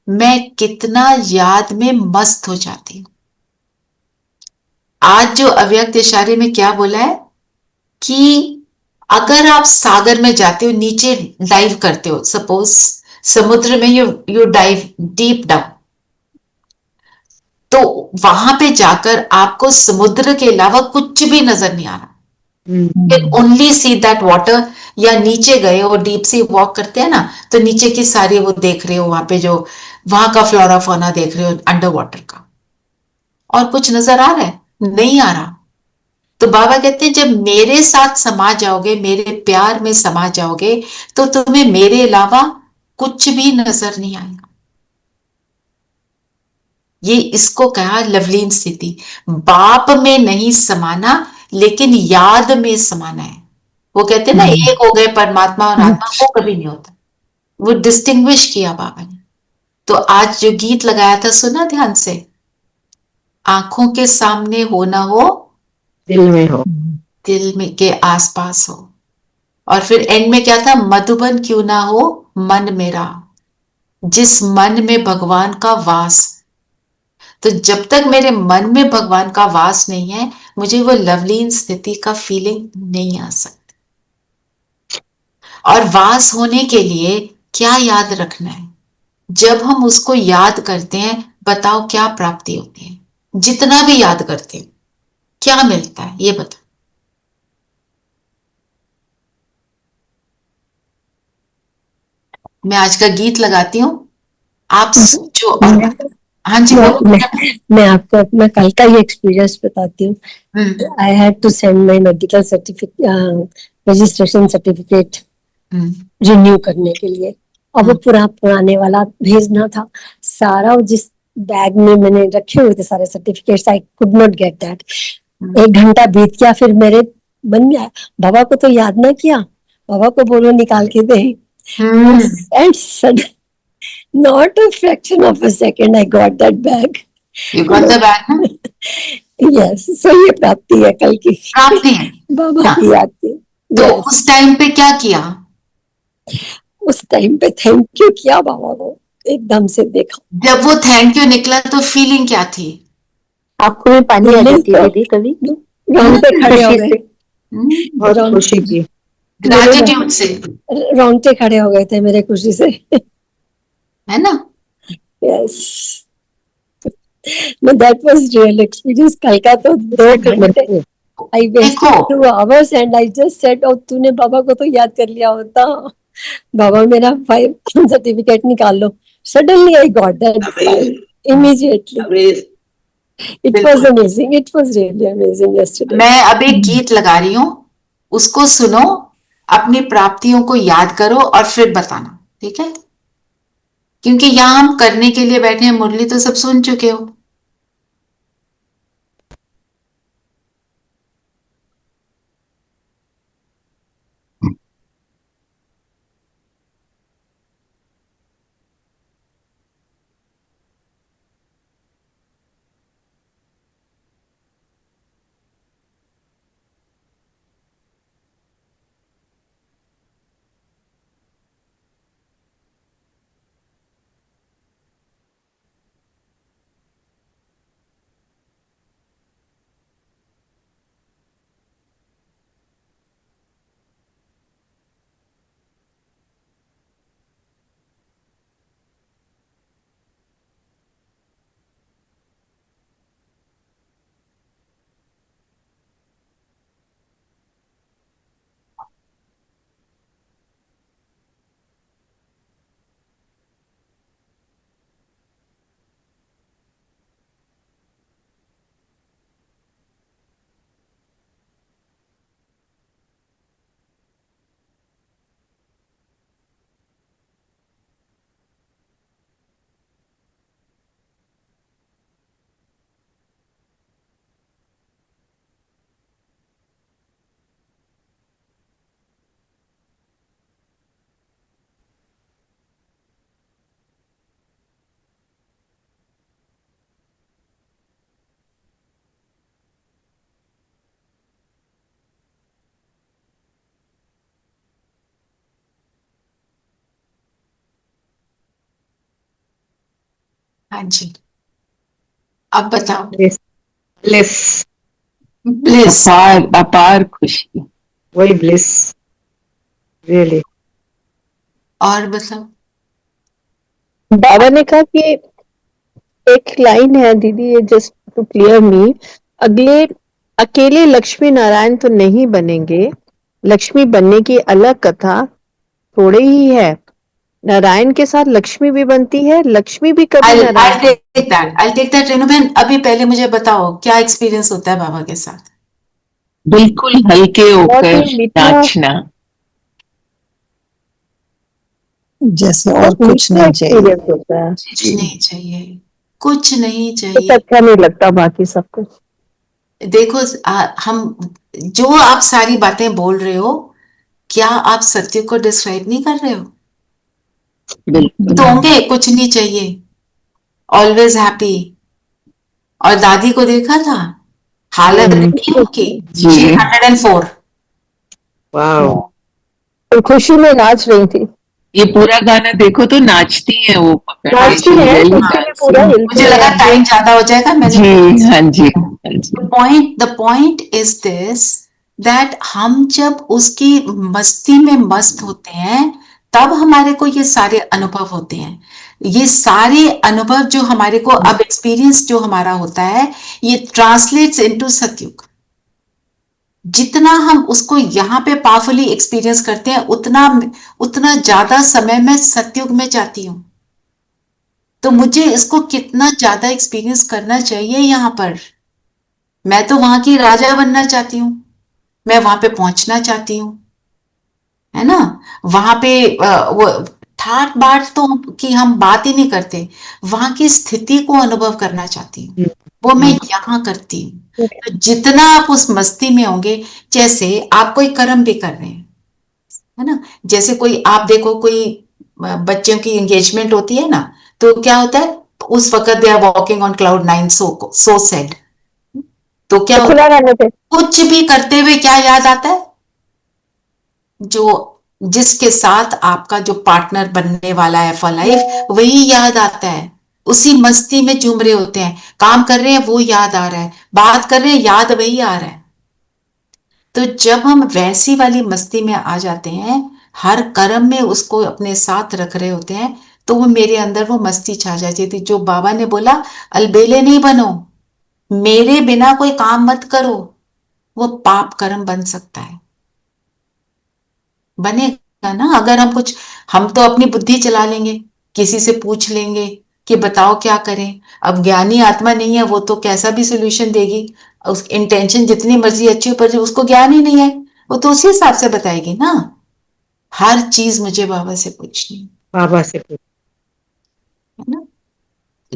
मैं कितना याद में मस्त हो जाती हूँ। आज जो अव्यक्त इशारे में क्या बोला है कि अगर आप सागर में जाते हो, नीचे डाइव करते हो, सपोज समुद्र में यू डाइव डीप डाउन, तो वहां पे जाकर आपको समुद्र के अलावा कुछ भी नजर नहीं आ रहा, can only see that water. या नीचे गए और डीप सी वॉक करते हैं ना, तो नीचे की सारी वो देख रहे हो, वहां पे जो वहां का फ्लोरा फोना देख रहे हो अंडर वाटर का, और कुछ नजर आ रहा है? नहीं आ रहा। तो बाबा कहते हैं जब मेरे साथ समा जाओगे, मेरे प्यार में समा जाओगे, तो तुम्हें मेरे अलावा कुछ भी नजर नहीं आएगा। ये इसको कहा लवलीन स्थिति। बाप में नहीं समाना, लेकिन याद में समाना है। वो कहते हैं ना, एक हो गए परमात्मा और आत्मा, वो कभी नहीं होता। वो डिस्टिंग्विश किया बाबा ने। तो आज जो गीत लगाया था, सुना ध्यान से? आंखों के सामने हो ना हो, दिल में हो, दिल में के आसपास हो। और फिर एंड में क्या था? मधुबन क्यों ना हो मन मेरा, जिस मन में भगवान का वास। तो जब तक मेरे मन में भगवान का वास नहीं है, मुझे वो लवलीन स्थिति का फीलिंग नहीं आ सकती। और वास होने के लिए क्या याद रखना है? जब हम उसको याद करते हैं, बताओ क्या प्राप्ति होती है? जितना भी याद करते हैं, क्या मिलता है ये बताओ। मैं आज का गीत लगाती हूँ, आप सोचो और हाँ जी बोलो। मैं आपको अपना कल का ये एक्सपीरियंस बताती हूँ। I had to send my medical certificate, registration certificate renew करने के लिए, और वो पुराने वाला भेजना था। सारा जिस बैग में मैंने रखे हुए थे सारे certificates, I could not get that. 1 घंटा बीत गया, फिर मेरे मन में आया बाबा को तो याद ना किया, बाबा को बोलो निकाल के दे। And sudden, not a fraction of a second, I got that bag. You got the bag? Yes, so ये प्राप्ति है कल की, प्राप्ति है बाबा की याद की। तो उस टाइम पे क्या किया? उस टाइम पे थैंक यू किया बाबा को, एकदम से देखा। जब वो थैंक यू निकला तो फीलिंग क्या थी? आपको भी पानी आ जाती है दीदी कभी? रोंगटे खड़े हो गए, बहुत खुशी की, ग्रैटिट्यूड से रोंगटे खड़े हो गए थे मेरे खुशी से, है ना? Yes, no, that was real experience। कल का तो 2 घंटे I wasted 2 hours and I just said, oh तूने बाबा को तो याद कर लिया होता, बाबा मेरा 5 सर्टिफिकेट निकाल लो। Suddenly I got that immediately। It was amazing, it was really amazing yesterday। मैं अब एक गीत लगा रही हूँ, उसको सुनो, अपनी प्राप्तियों को याद करो और फिर बताना, ठीक है? क्योंकि यहाँ हम करने के लिए बैठे हैं, मुरली तो सब सुन चुके हो। हाँ जी, अब बताओ। ब्लिस, ब्लिस, अपार खुशी, वही ब्लिस, रियली। और बताओ। बाबा ने कहा कि एक लाइन है दीदी, ये जस्ट टू क्लियर मी, अकेले लक्ष्मी नारायण तो नहीं बनेंगे, लक्ष्मी बनने की अलग कथा थोड़े ही है, नारायण के साथ लक्ष्मी भी बनती है, लक्ष्मी भी कभी I'll take that रेनू बहन। अभी पहले मुझे बताओ क्या एक्सपीरियंस होता है बाबा के साथ? बिल्कुल हल्के होकर नाचना, जैसे और कुछ नहीं चाहिए, होता है, कुछ नहीं चाहिए, कुछ नहीं कुछ चाहिए। अच्छा नहीं लगता बाकी सब कुछ। देखो हम जो आप सारी बातें बोल रहे हो, क्या आप सत्य को डिस्क्राइब नहीं कर रहे हो? बिल्कुल तो होंगे कुछ नहीं चाहिए, ऑलवेज हैप्पी। और दादी को देखा था, हालत नहीं उनकी, 104। वाओ, तो खुशी में नाच रही थी। ये पूरा गाना देखो तो नाचती है वो पकड़ के, नाचती she है, really कुर्सी में does. पूरा हिलती मुझे लगा है। टाइम ज्यादा हो जाएगा, मैंने जी हाँ जी हाँ जी। the point is this, that हम जब उसकी मस्ती में मस्त होते हैं तब हमारे को ये सारे अनुभव होते हैं। ये सारे अनुभव जो हमारे को अब एक्सपीरियंस जो हमारा होता है, ये ट्रांसलेट्स इनटू सतयुग। जितना हम उसको यहाँ पे पावरफुली एक्सपीरियंस करते हैं, उतना ज्यादा समय मैं सतयुग में जाती हूँ। तो मुझे इसको कितना ज्यादा एक्सपीरियंस करना चाहिए यहाँ पर। मैं तो वहां की राजा बनना चाहती हूँ, मैं वहां पे पहुंचना चाहती हूँ, है ना। वहां पे वो ठाट बाट तो कि हम बात ही नहीं करते, वहां की स्थिति को अनुभव करना चाहती हूँ, वो मैं यहाँ करती हूँ। तो जितना आप उस मस्ती में होंगे, जैसे आप कोई कर्म भी कर रहे हैं, है ना, जैसे कोई आप देखो कोई बच्चों की एंगेजमेंट होती है ना, तो क्या होता है उस वक्त they are walking on cloud 9, so said. तो क्या खुला रहने पे कुछ भी करते हुए क्या याद आता है, जो जिसके साथ आपका जो पार्टनर बनने वाला है फॉर लाइफ, वही याद आता है। उसी मस्ती में झूम रहे होते हैं, काम कर रहे हैं वो याद आ रहा है, बात कर रहे हैं याद वही आ रहा है। तो जब हम वैसी वाली मस्ती में आ जाते हैं, हर कर्म में उसको अपने साथ रख रहे होते हैं, तो वो मेरे अंदर वो मस्ती छा जाती थी। जो बाबा ने बोला अलबेले नहीं बनो, मेरे बिना कोई काम मत करो, वो पाप कर्म बन सकता है, बनेगा ना। अगर हम तो अपनी बुद्धि चला लेंगे, किसी से पूछ लेंगे कि बताओ क्या करें। अब ज्ञानी आत्मा नहीं है, वो तो कैसा भी सोल्यूशन देगी, उस इंटेंशन जितनी मर्जी अच्छी हो, पर उसको ज्ञान ही नहीं है, वो तो उसी हिसाब से बताएगी ना। हर चीज मुझे बाबा से पूछनी, बाबा से पूछ। है ना।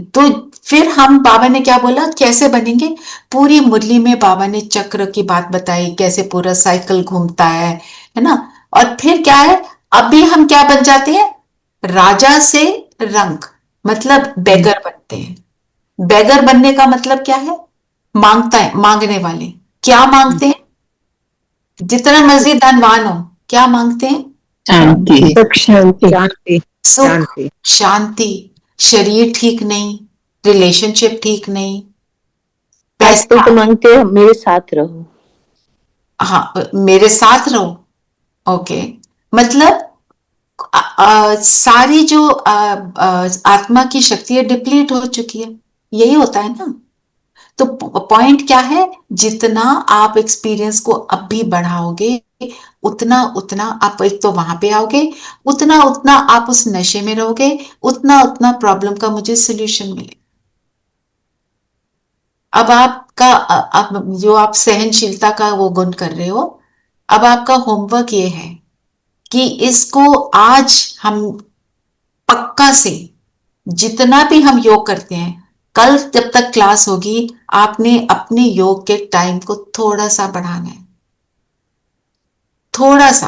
तो फिर हम, बाबा ने क्या बोला कैसे बनेंगे, पूरी मुरली में बाबा ने चक्र की बात बताई, कैसे पूरा साइकिल घूमता है ना। और फिर क्या है, अभी हम क्या बन जाते हैं, राजा से रंक, मतलब बेगर बनते हैं। बेगर बनने का मतलब क्या है, मांगता है, मांगने वाले क्या मांगते हैं, जितना मर्जी धनवान हो, क्या मांगते हैं, शांति। सुख शांति। शांति सुख शांति। शांति। शरीर ठीक नहीं, रिलेशनशिप ठीक नहीं, आजकल पैसा, तो मांगते हैं मेरे साथ रहो। हाँ मेरे साथ रहो। ओके, मतलब सारी जो आत्मा की शक्ति है डिप्लीट हो चुकी है, यही होता है ना। तो पॉइंट क्या है, जितना आप एक्सपीरियंस को अब भी बढ़ाओगे, उतना उतना आप एक तो वहां पे आओगे, उतना उतना आप उस नशे में रहोगे, उतना उतना प्रॉब्लम का मुझे सोल्यूशन मिलेगा। अब आपका अब जो आप सहनशीलता का वो गुण कर रहे हो, अब आपका होमवर्क ये है कि इसको आज हम पक्का से, जितना भी हम योग करते हैं, कल जब तक क्लास होगी आपने अपने योग के टाइम को थोड़ा सा बढ़ाना है, थोड़ा सा,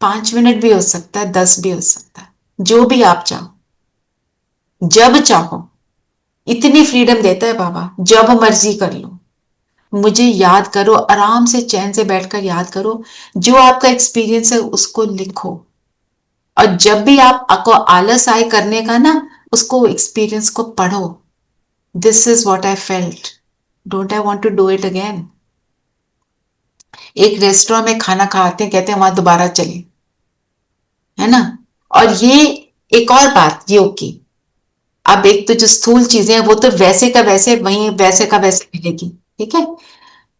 5 मिनट भी हो सकता है, 10 भी हो सकता है, जो भी आप चाहो, जब चाहो। इतनी फ्रीडम देता है बाबा, जब मर्जी कर लो, मुझे याद करो, आराम से चैन से बैठकर याद करो, जो आपका एक्सपीरियंस है उसको लिखो। और जब भी आपको आलस आए करने का ना, उसको एक्सपीरियंस को पढ़ो, this is what I felt, don't I want to do it again. एक रेस्टोरेंट में खाना खाते हैं, कहते हैं वहां दोबारा चले, है ना। और ये एक और बात योग की, अब एक तो जो स्थूल चीजें हैं वो तो वैसे का वैसे वहीं वैसे का वैसे मिलेगी, ठीक है,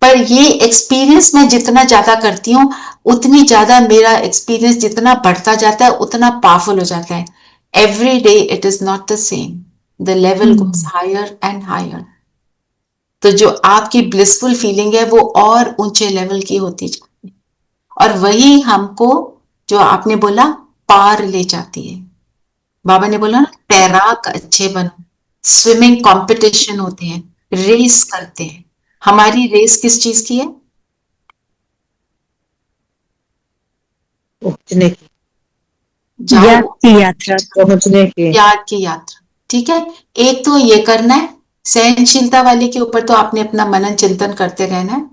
पर ये एक्सपीरियंस मैं जितना ज्यादा करती हूँ, उतनी ज्यादा मेरा एक्सपीरियंस जितना बढ़ता जाता है, उतना पावरफुल हो जाता है। Every day it is not the same, the level goes higher and higher. तो जो आपकी ब्लिसफुल फीलिंग है वो और ऊंचे लेवल की होती जाती है, और वही हमको, जो आपने बोला, पार ले जाती है। बाबा ने बोला ना, तैराक अच्छे बनो, स्विमिंग कंपटीशन होते हैं, रेस करते हैं। हमारी रेस किस चीज की है, पहुंचने की, याद की यात्रा। पहुंचने की। याद की यात्रा, ठीक है। एक तो ये करना है, सहनशीलता वाले के ऊपर तो आपने अपना मनन चिंतन करते रहना है,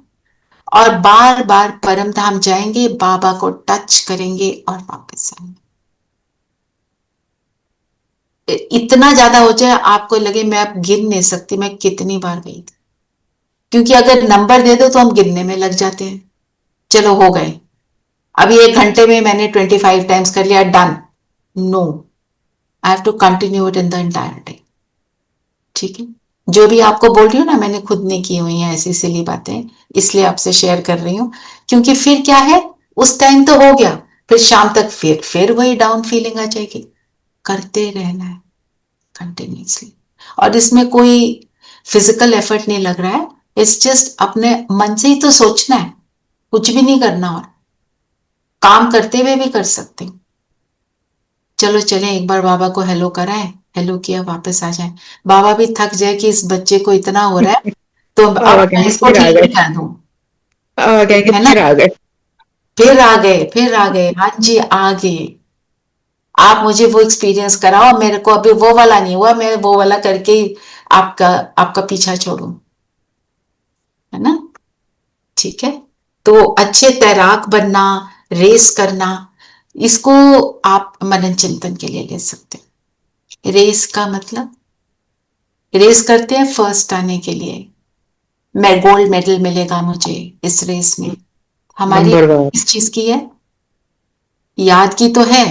और बार बार परम धाम जाएंगे, बाबा को टच करेंगे और वापस आएंगे। इतना ज्यादा हो जाए आपको लगे मैं अब गिन नहीं सकती मैं कितनी बार गई थी, क्योंकि अगर नंबर दे दो तो हम गिनने में लग जाते हैं। चलो हो गए, अभी 1 घंटे में मैंने 25 टाइम्स कर लिया, done. No, I have to continue it in the entire day. ठीक है, जो भी आपको बोल रही हूँ ना, मैंने खुद नहीं की हुई है ऐसी सिली बातें, इसलिए आपसे शेयर कर रही हूँ। क्योंकि फिर क्या है, उस टाइम तो हो गया, फिर शाम तक फिर वही डाउन फीलिंग आ जाएगी। करते रहना है कंटिन्यूसली, और इसमें कोई फिजिकल एफर्ट नहीं लग रहा है, इट्स जस्ट अपने मन से ही तो सोचना है, कुछ भी नहीं करना, और काम करते हुए भी कर सकते हैं। चलो चले एक बार बाबा को हेलो कराएं, हेलो किया वापस आ जाए, बाबा भी थक जाए कि इस बच्चे को इतना हो रहा है तो अब मैं इसको ठीक भी कर दूं, है ना। फिर आ गए, हाँ जी आ गए। आप मुझे वो एक्सपीरियंस कराओ, मेरे को अभी वो वाला नहीं हुआ, मैं वो वाला करके ही आपका पीछा छोड़ूं, है ना। ठीक है, तो अच्छे तैराक बनना, रेस करना, इसको आप मनन चिंतन के लिए ले सकते हैं। रेस का मतलब, रेस करते हैं फर्स्ट आने के लिए, मैं गोल्ड मेडल मिलेगा मुझे इस रेस में, हमारी इस चीज की है, याद की तो है,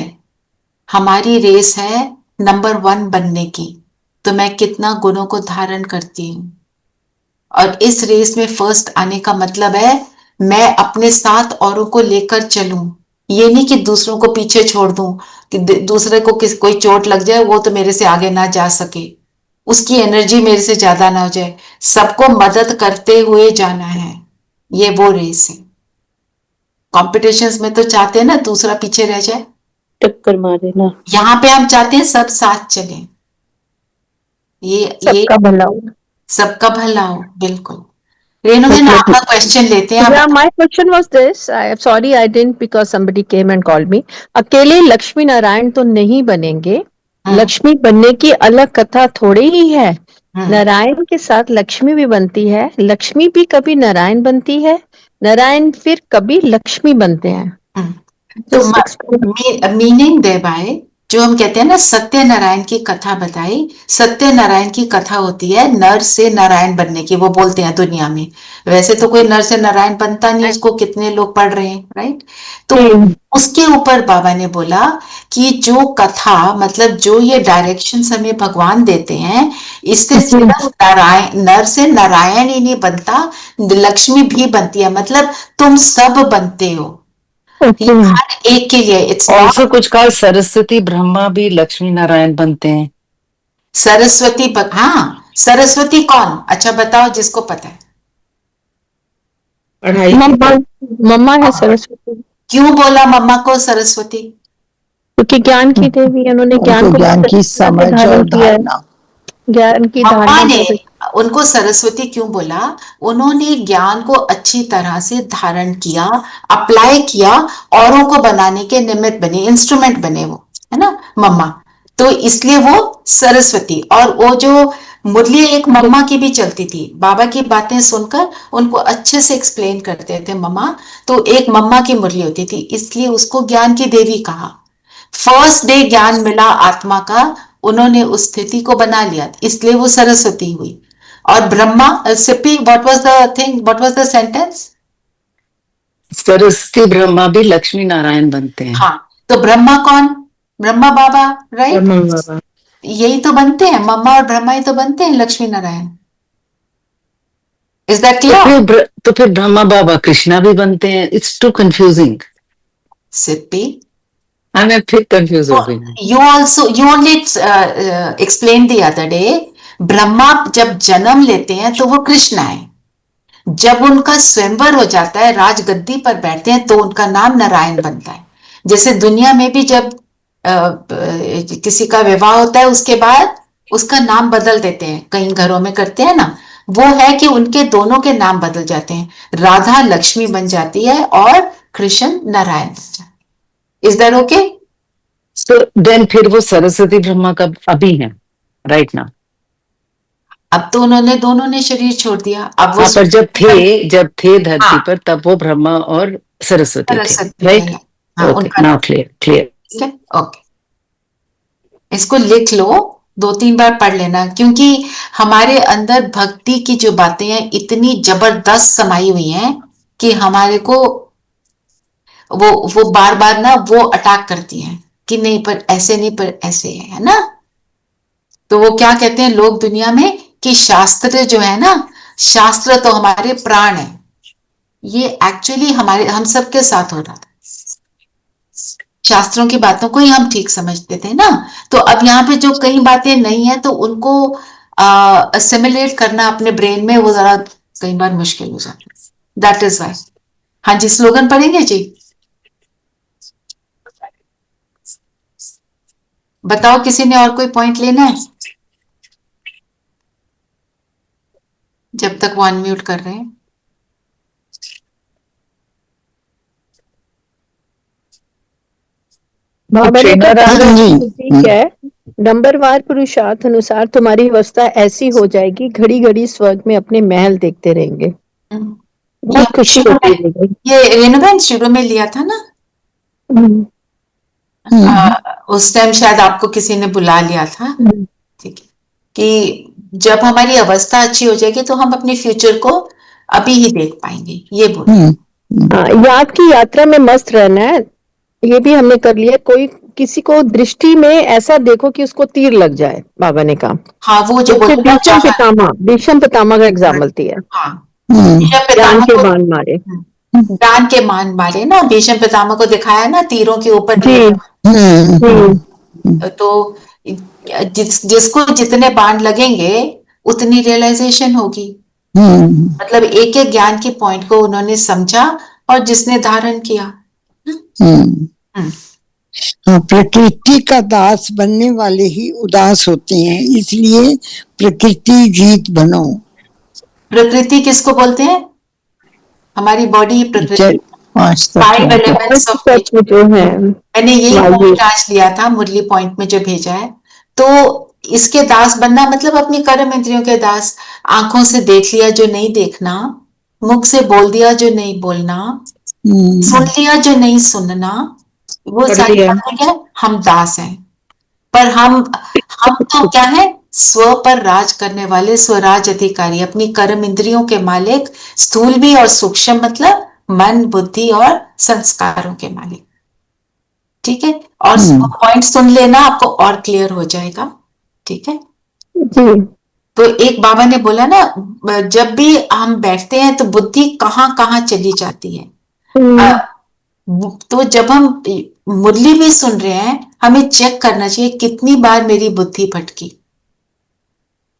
हमारी रेस है नंबर 1 बनने की, तो मैं कितना गुणों को धारण करती हूँ, और इस रेस में फर्स्ट आने का मतलब है मैं अपने साथ औरों को लेकर चलूं, ये नहीं कि दूसरों को पीछे छोड़ दूं, कि दूसरे को कोई चोट लग जाए वो तो मेरे से आगे ना जा सके, उसकी एनर्जी मेरे से ज्यादा ना हो जाए, सबको मदद करते हुए जाना है, ये वो रेस है। कॉम्पिटिशन्स में तो चाहते हैं ना दूसरा पीछे रह जाए, टक्कर मारे ना, यहाँ पे हम चाहते हैं सब साथ चले, ये सबका भला हो। सबका भला हो, बिल्कुल। रेणु मैम आपका क्वेश्चन लेते हैं। Yeah, my question was this. I'm sorry I didn't because somebody came and called me. अकेले लक्ष्मी नारायण तो नहीं बनेंगे, लक्ष्मी बनने की अलग कथा थोड़ी ही है। नारायण के साथ लक्ष्मी भी बनती है, लक्ष्मी भी कभी नारायण बनती है, नारायण फिर कभी लक्ष्मी बनते हैं। तो मीनिंग देवाए, जो हम कहते हैं ना सत्यनारायण की कथा बताई, सत्यनारायण की कथा होती है नर से नारायण बनने की, वो बोलते हैं दुनिया में, वैसे तो कोई नर से नारायण बनता नहीं, उसको कितने लोग पढ़ रहे हैं, राइट। तो उसके ऊपर बाबा ने बोला कि जो कथा, मतलब जो ये डायरेक्शंस हमें भगवान देते हैं, इससे सिर्फ नारायण, नर से नारायण ही नहीं बनता, लक्ष्मी भी बनती है, मतलब तुम सब बनते हो, हर एक के लिए। इट्स ऑल्सो कुछ कहा सरस्वती ब्रह्मा भी लक्ष्मी नारायण बनते हैं। सरस्वती हाँ, सरस्वती कौन, अच्छा बताओ जिसको पता है। मम्मा है सरस्वती। क्यों बोला मम्मा को सरस्वती? क्योंकि ज्ञान की देवी, उन्होंने ज्ञान की समझ और धारणा, ज्ञान की मम्मा ने उनको सरस्वती क्यों बोला? उन्होंने ज्ञान को अच्छी तरह से धारण किया, अप्लाई किया, औरों को बनाने के निमित्त बने, इंस्ट्रूमेंट बने वो, है ना मम्मा, तो इसलिए वो सरस्वती। और वो जो मुरली एक मम्मा की भी चलती थी, बाबा की बातें सुनकर उनको अच्छे से एक्सप्लेन करते थे मम्मा, तो एक मम्मा की मुरली होती थी, इसलिए उसको ज्ञान की देवी कहा। फर्स्ट डे ज्ञान मिला आत्मा का, उन्होंने उस स्थिति को बना लिया, इसलिए वो सरस्वती हुई। और Brahma, Sippy, what was the thing, what was the sentence? Saraswati Brahma भी लक्ष्मी नारायण बनते हैं। हाँ, तो ब्रह्मा कौन? ब्रह्मा बाबा, राइट, यही तो बनते हैं, मम्मा और ब्रह्मा ही तो बनते हैं Lakshmi Narayan. Is that clear? तो फिर ब्रह्मा बाबा कृष्णा भी बनते हैं। इट्स टू कंफ्यूजिंग सिप्पी, मैं फिर कंफ्यूज हो गई। you only explained the other day, Brahma जब जन्म लेते हैं तो वो कृष्ण है, जब उनका स्वयंवर हो जाता है, राजगद्दी पर बैठते हैं, तो उनका नाम नारायण बनता है। जैसे दुनिया में भी जब किसी का विवाह होता है, उसके बाद उसका नाम बदल देते हैं, कई घरों में करते हैं ना, वो है कि उनके दोनों के नाम बदल जाते हैं, राधा लक्ष्मी बन जाती है और कृष्ण नारायण बन जाता है। Is that okay? So then फिर वो सरस्वती ब्रह्मा का अभी है राइट ना? अब तो उन्होंने दोनों ने शरीर छोड़ दिया। अब वो पर जब थे धरती पर, तब वो ब्रह्मा और सरस्वती थे, right? Okay, now clear. Okay. इसको लिख लो, 2-3 बार पढ़ लेना, क्योंकि हमारे अंदर भक्ति की जो बातें हैं इतनी जबरदस्त समाई हुई हैं कि हमारे को वो बार बार ना वो अटैक करती हैं कि नहीं पर ऐसे नहीं, पर ऐसे है ना। तो वो क्या कहते हैं लोग दुनिया में कि शास्त्र जो है ना, शास्त्र तो हमारे प्राण है। ये एक्चुअली हमारे हम सबके साथ हो रहा था। शास्त्रों की बातों को ही हम ठीक समझते थे ना। तो अब यहाँ पे जो कई बातें नहीं है तो उनको असिमिलेट करना अपने ब्रेन में वो जरा कई बार मुश्किल हो जाता है। That is why. हाँ जी, स्लोगन पढ़ेंगे जी? बताओ, किसी ने और कोई पॉइंट लेना है? जब तक वो अनम्यूट कर रहे हैं। बाबा ने ट्रेनर कहा आ गए। ठीक है, नंबरवार पुरुषार्थ अनुसार तुम्हारी अवस्था ऐसी हो जाएगी, घड़ी घड़ी स्वर्ग में अपने महल देखते रहेंगे। बहुत खुशी होती है। ये रेणुबेन शुरू में लिया था ना, उस टाइम शायद आपको किसी ने बुला लिया था। ठीक है, कि जब हमारी अवस्था अच्छी हो जाएगी तो हम अपने फ्यूचर को अभी ही देख पाएंगे, ये बोल। हाँ, याद की यात्रा में मस्त रहना है, ये भी हमने कर लिया। कोई किसी को दृष्टि में ऐसा देखो कि उसको तीर लग जाए, बाबा ने कहा। हाँ, वो जो जैसे बोलते हैं भीष्म पितामह का एग्जाम्पल दिया। हाँ, ज्ञान पितामह के को बाण मारे। ज्ञान के मान मारे ना, भीष्म पितामह को दिखाया ना तीरों के ऊपर। तो जिसको जितने बाण लगेंगे उतनी रियलाइजेशन होगी। मतलब एक एक ज्ञान की पॉइंट को उन्होंने समझा और जिसने धारण किया। हाँ, प्रकृति का दास बनने वाले ही उदास होते हैं, इसलिए प्रकृति जीत बनो। प्रकृति किसको बोलते हैं? हमारी बॉडी प्रकृति, 5 एलिमेंट्स ऑफ नेचर जो है। मैंने यही पॉइंट आज लिया था मुरली पॉइंट में जो भेजा है। तो इसके दास बनना मतलब अपनी कर्म इंद्रियों के दास। आंखों से देख लिया जो नहीं देखना, मुख से बोल दिया जो नहीं बोलना, सुन लिया जो नहीं सुनना, वो सारी बातें क्या है? हम दास हैं। पर हम तो क्या है? स्व पर राज करने वाले स्वराज अधिकारी, अपनी कर्म इंद्रियों के मालिक, स्थूल भी और सूक्ष्म, मतलब मन बुद्धि और संस्कारों के मालिक। ठीक है, और पॉइंट सुन लेना, आपको और क्लियर हो जाएगा। ठीक है जी। तो एक बाबा ने बोला ना, जब भी हम बैठते हैं तो बुद्धि कहाँ कहाँ चली जाती है। तो जब हम मुरली भी सुन रहे हैं, हमें चेक करना चाहिए कितनी बार मेरी बुद्धि भटकी।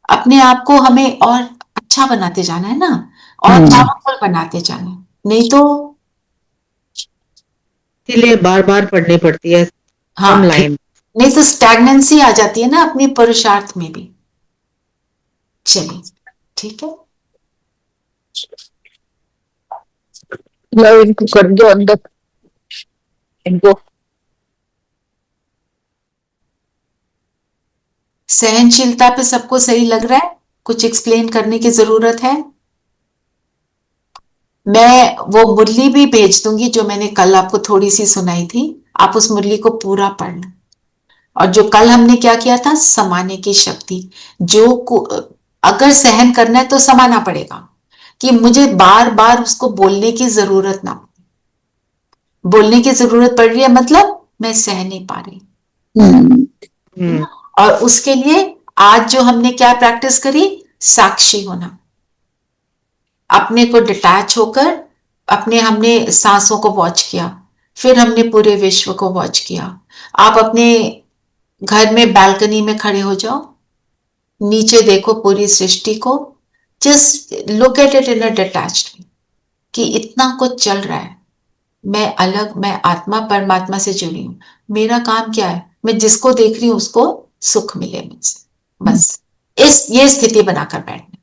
अपने आप को हमें और अच्छा बनाते जाना है ना, और पावरफुल बनाते जाना है, नहीं तो इसीलिए बार बार पढ़नी पड़ती है। हाँ, कम लाइन। नहीं तो स्टैग्नेंसी आ जाती है ना अपनी पुरुषार्थ में भी। चलिए, ठीक है, लो इनको कर दो अंदर, इनको। सहनशीलता पे सबको सही लग रहा है? कुछ एक्सप्लेन करने की जरूरत है? मैं वो मुरली भी भेज दूंगी जो मैंने कल आपको थोड़ी सी सुनाई थी, आप उस मुरली को पूरा पढ़ना। और जो कल हमने क्या किया था, समाने की शक्ति। अगर सहन करना है तो समाना पड़ेगा, कि मुझे बार बार उसको बोलने की जरूरत ना पड़े। बोलने की जरूरत पड़ रही है मतलब मैं सह नहीं पा रही। और उसके लिए आज जो हमने क्या प्रैक्टिस करी, साक्षी होना, अपने को डिटैच होकर अपने हमने सांसों को वॉच किया, फिर हमने पूरे विश्व को वॉच किया। आप अपने घर में बालकनी में खड़े हो जाओ, नीचे देखो पूरी सृष्टि को, just look at it in a detached, कि इतना कुछ चल रहा है। मैं अलग, मैं आत्मा परमात्मा से जुड़ी हूं। मेरा काम क्या है? मैं जिसको देख रही हूं उसको सुख मिले मुझसे, बस ये स्थिति बनाकर बैठना।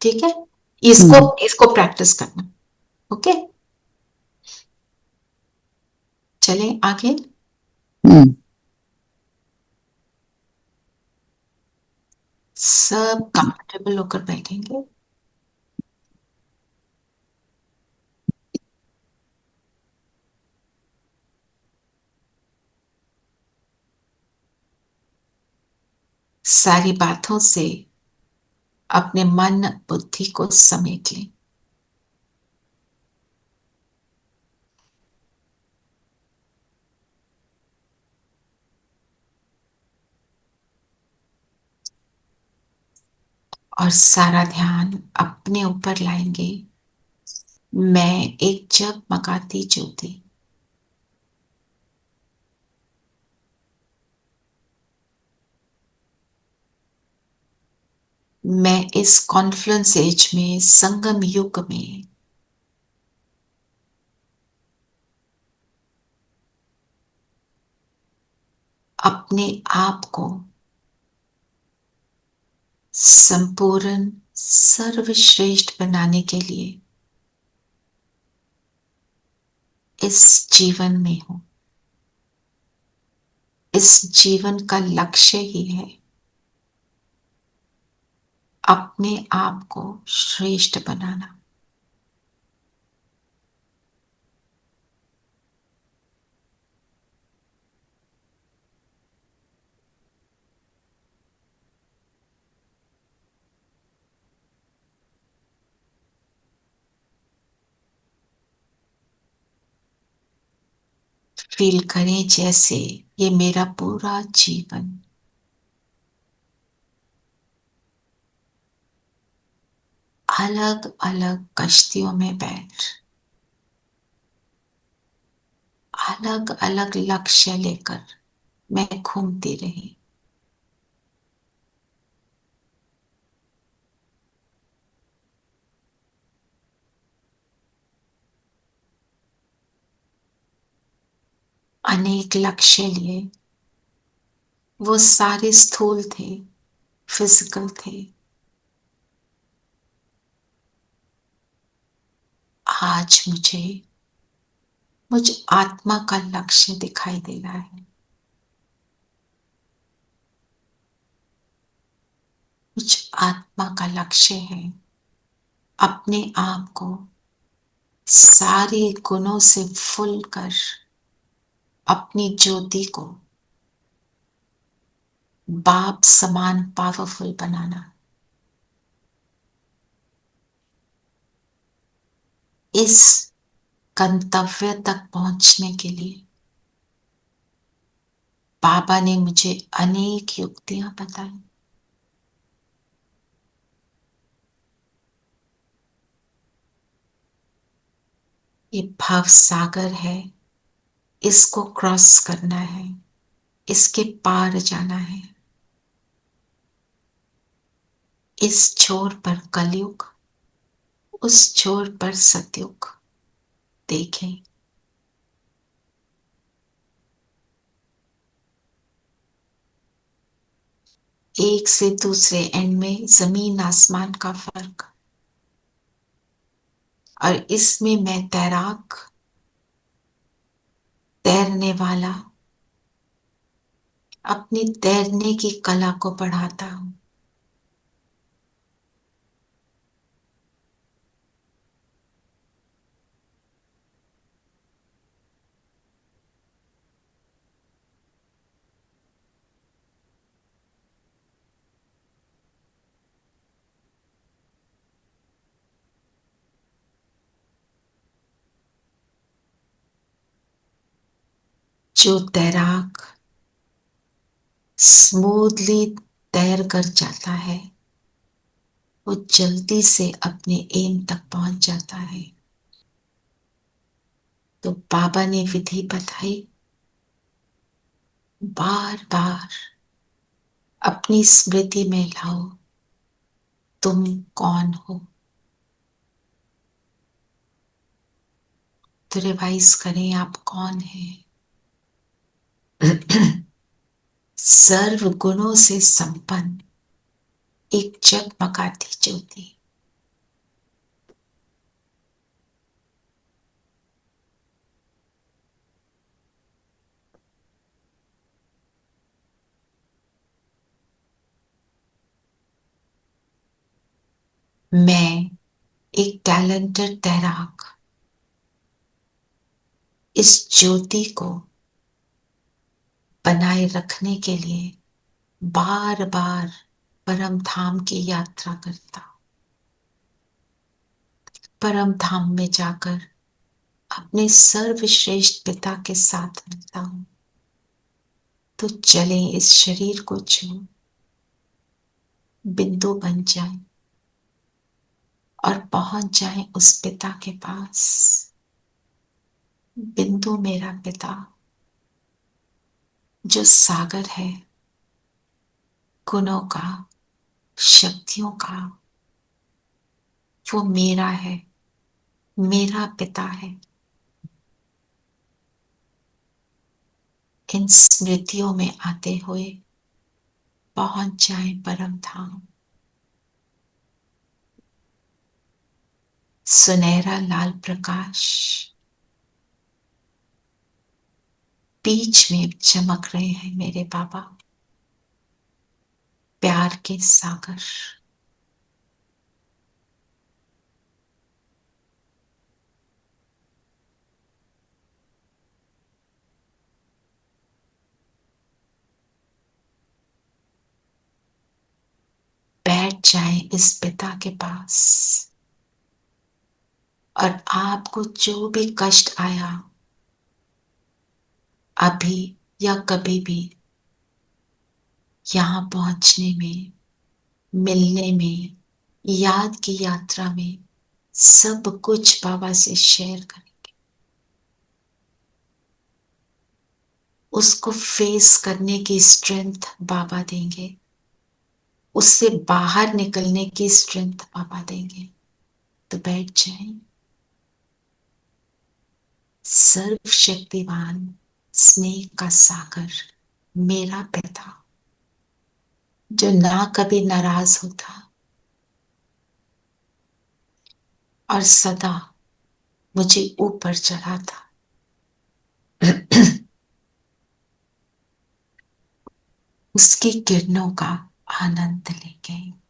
ठीक है, इसको प्रैक्टिस करना। ओके, चलें आगे। सब कंफर्टेबल होकर बैठेंगे। सारी बातों से अपने मन बुद्धि को समेट लें। और सारा ध्यान अपने ऊपर लाएंगे। मैं एक जगमगाती ज्योति, मैं इस कॉन्फ्लुएंस एज में, संगम युग में अपने आप को संपूर्ण सर्वश्रेष्ठ बनाने के लिए इस जीवन में हूं। इस जीवन का लक्ष्य ही है अपने आप को श्रेष्ठ बनाना। फील करें जैसे ये मेरा पूरा जीवन अलग अलग कश्तियों में बैठ अलग अलग लक्ष्य लेकर मैं घूमती रही। अनेक लक्ष्य लिए, वो सारे स्थूल थे, फिजिकल थे। आज मुझ आत्मा का लक्ष्य दिखाई दे रहा है। मुझ आत्मा का लक्ष्य है अपने आप को सारे गुणों से फुल कर अपनी ज्योति को बाप समान पावरफुल बनाना। इस गंतव्य तक पहुंचने के लिए बाबा ने मुझे अनेक युक्तियां बताई। ये भाव सागर है, इसको क्रॉस करना है, इसके पार जाना है। इस छोर पर कलयुग, उस छोर पर सतयुग। देखें, एक से दूसरे एंड में जमीन आसमान का फर्क। और इसमें मैं तैराक, तैरने वाला, अपनी तैरने की कला को बढ़ाता हूं। जो तैराक स्मूथली तैर कर जाता है, वो जल्दी से अपने एम तक पहुंच जाता है। तो बाबा ने विधि बताई, बार बार अपनी स्मृति में लाओ, तुम कौन हो। तो रिवाइज करें, आप कौन हैं। सर्व गुणों से संपन्न एक जगमगाती ज्योति। मैं एक टैलेंटेड तैराक इस ज्योति को बनाए रखने के लिए बार बार परम धाम की यात्रा करता हूं, परम धाम में जाकर अपने सर्वश्रेष्ठ पिता के साथ मिलता हूं। तो चले इस शरीर को छोड़ बिंदु बन जाए और पहुंच जाए उस पिता के पास। बिंदु मेरा पिता जो सागर है गुणों का, शक्तियों का, वो मेरा है, मेरा पिता है। इन स्मृतियों में आते हुए पहुंच जाए परम धाम। सुनहरा लाल प्रकाश बीच में चमक रहे हैं मेरे बाबा, प्यार के सागर। बैठ जाए इस पिता के पास और आपको जो भी कष्ट आया अभी या कभी भी, यहां पहुंचने में, मिलने में, याद की यात्रा में, सब कुछ बाबा से शेयर करेंगे। उसको फेस करने की स्ट्रेंथ बाबा देंगे, उससे बाहर निकलने की स्ट्रेंथ बाबा देंगे। तो बैठ जाए। सर्वशक्तिवान स्नेह का सागर मेरा पिता जो ना कभी नाराज होता और सदा मुझे ऊपर चढ़ाता, उसकी किरणों का आनंद लेंगे।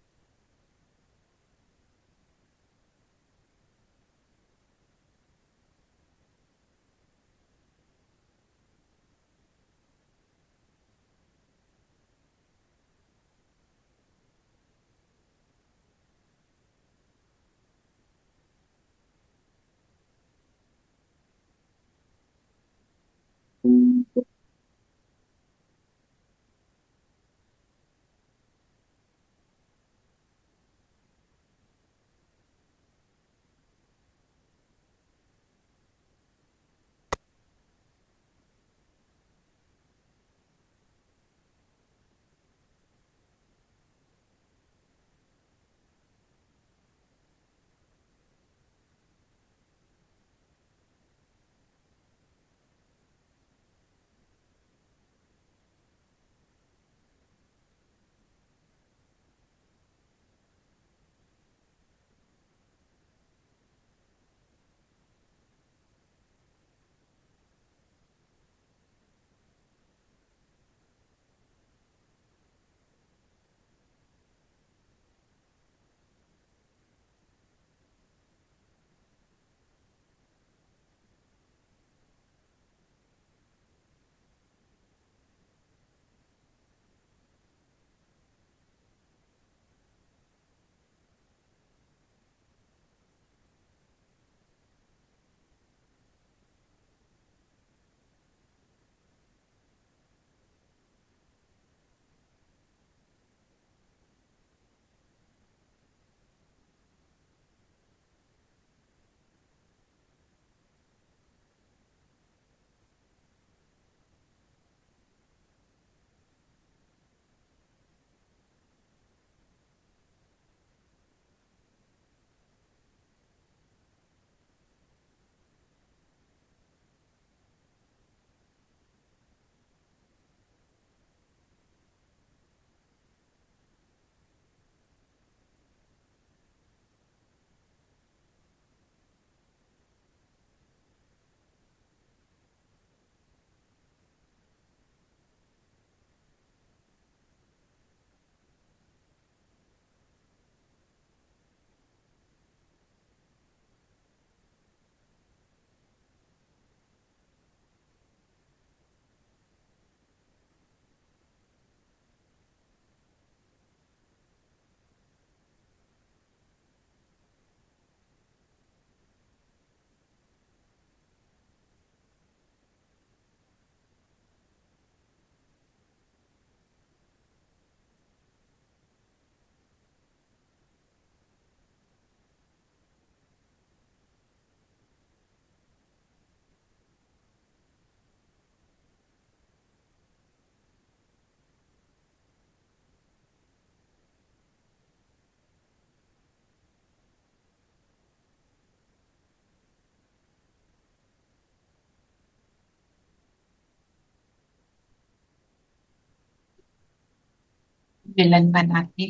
विलन बनाते,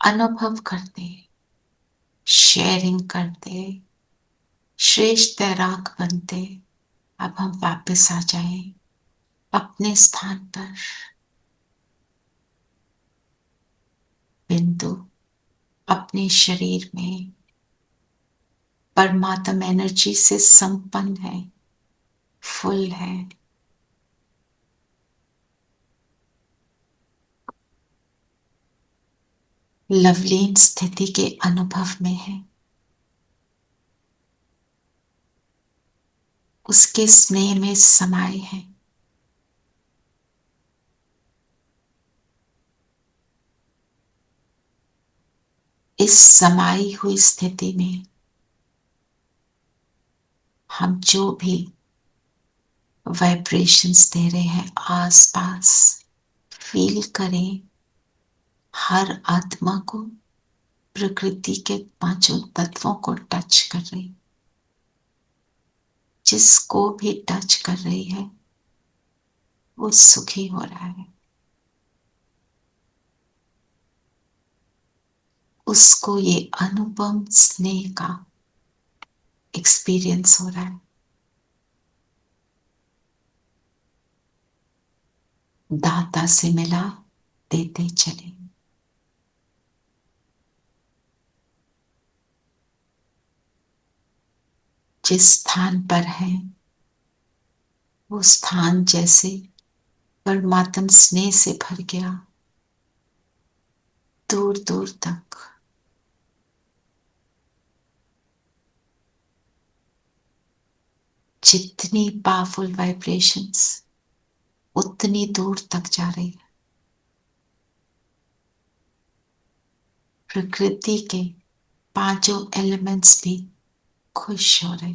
अनुभव करते, शेयरिंग करते, श्रेष्ठ तैराक बनते। अब हम वापस आ जाएं अपने स्थान पर। बिंदु अपने शरीर में परमात्मा एनर्जी से संपन्न है, फुल है। लवलीन स्थिति के अनुभव में है, उसके स्नेह में समाये है। इस समाई हुई स्थिति में हम जो भी वाइब्रेशंस दे रहे हैं आसपास, फील करें हर आत्मा को प्रकृति के पांचों तत्वों को टच कर रही। जिसको भी टच कर रही है वो सुखी हो रहा है, उसको ये अनुपम स्नेह का एक्सपीरियंस हो रहा है। दाता से मिला, देते चले। जिस स्थान पर है वो स्थान जैसे परमात्म स्नेह से भर गया, दूर दूर तक। जितनी पावरफुल वाइब्रेशंस उतनी दूर तक जा रही है। प्रकृति के पांचों एलिमेंट्स भी खुश हो रहे।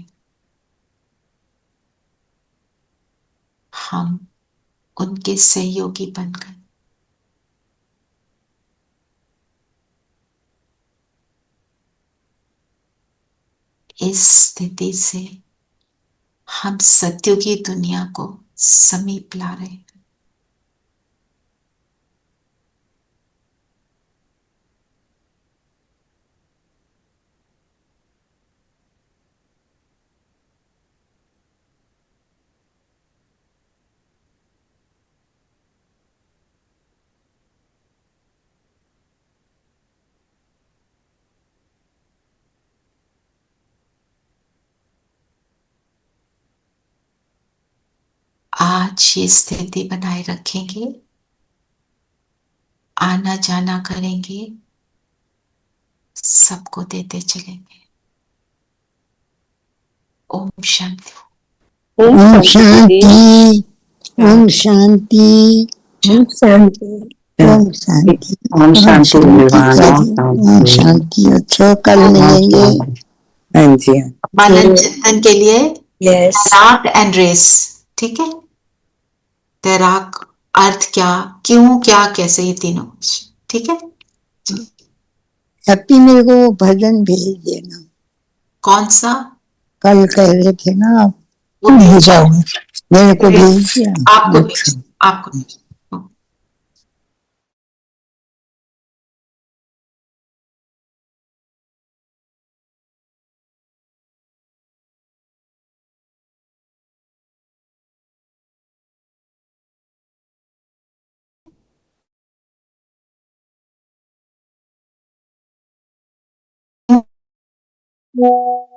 हम उनके सहयोगी बन गए। इस स्थिति से हम सत्युगी दुनिया को समीप ला रहे हैं। आज ये स्थिति बनाए रखेंगे, आना जाना करेंगे, सबको देते चलेंगे। ओम शांति। ओम शांति, ओम शांति, ओम शांति। ओम शांति, ओम शांति भगवान, ओम शांति। अच्छा, कल मिलेंगे। हाँ जी। मनन चिंतन के लिए यस, तैराक एंड रेस, ठीक है। तैराक अर्थ क्या, क्यों, क्या, कैसे, ये तीनों, ठीक है। हैप्पी मेरे को भजन भेज देना। कौन सा? कल कह रहे थे ना आप, वो भेजा हुआ, मेरे को भेज दिया। आपको अच्छा। आपको Yeah.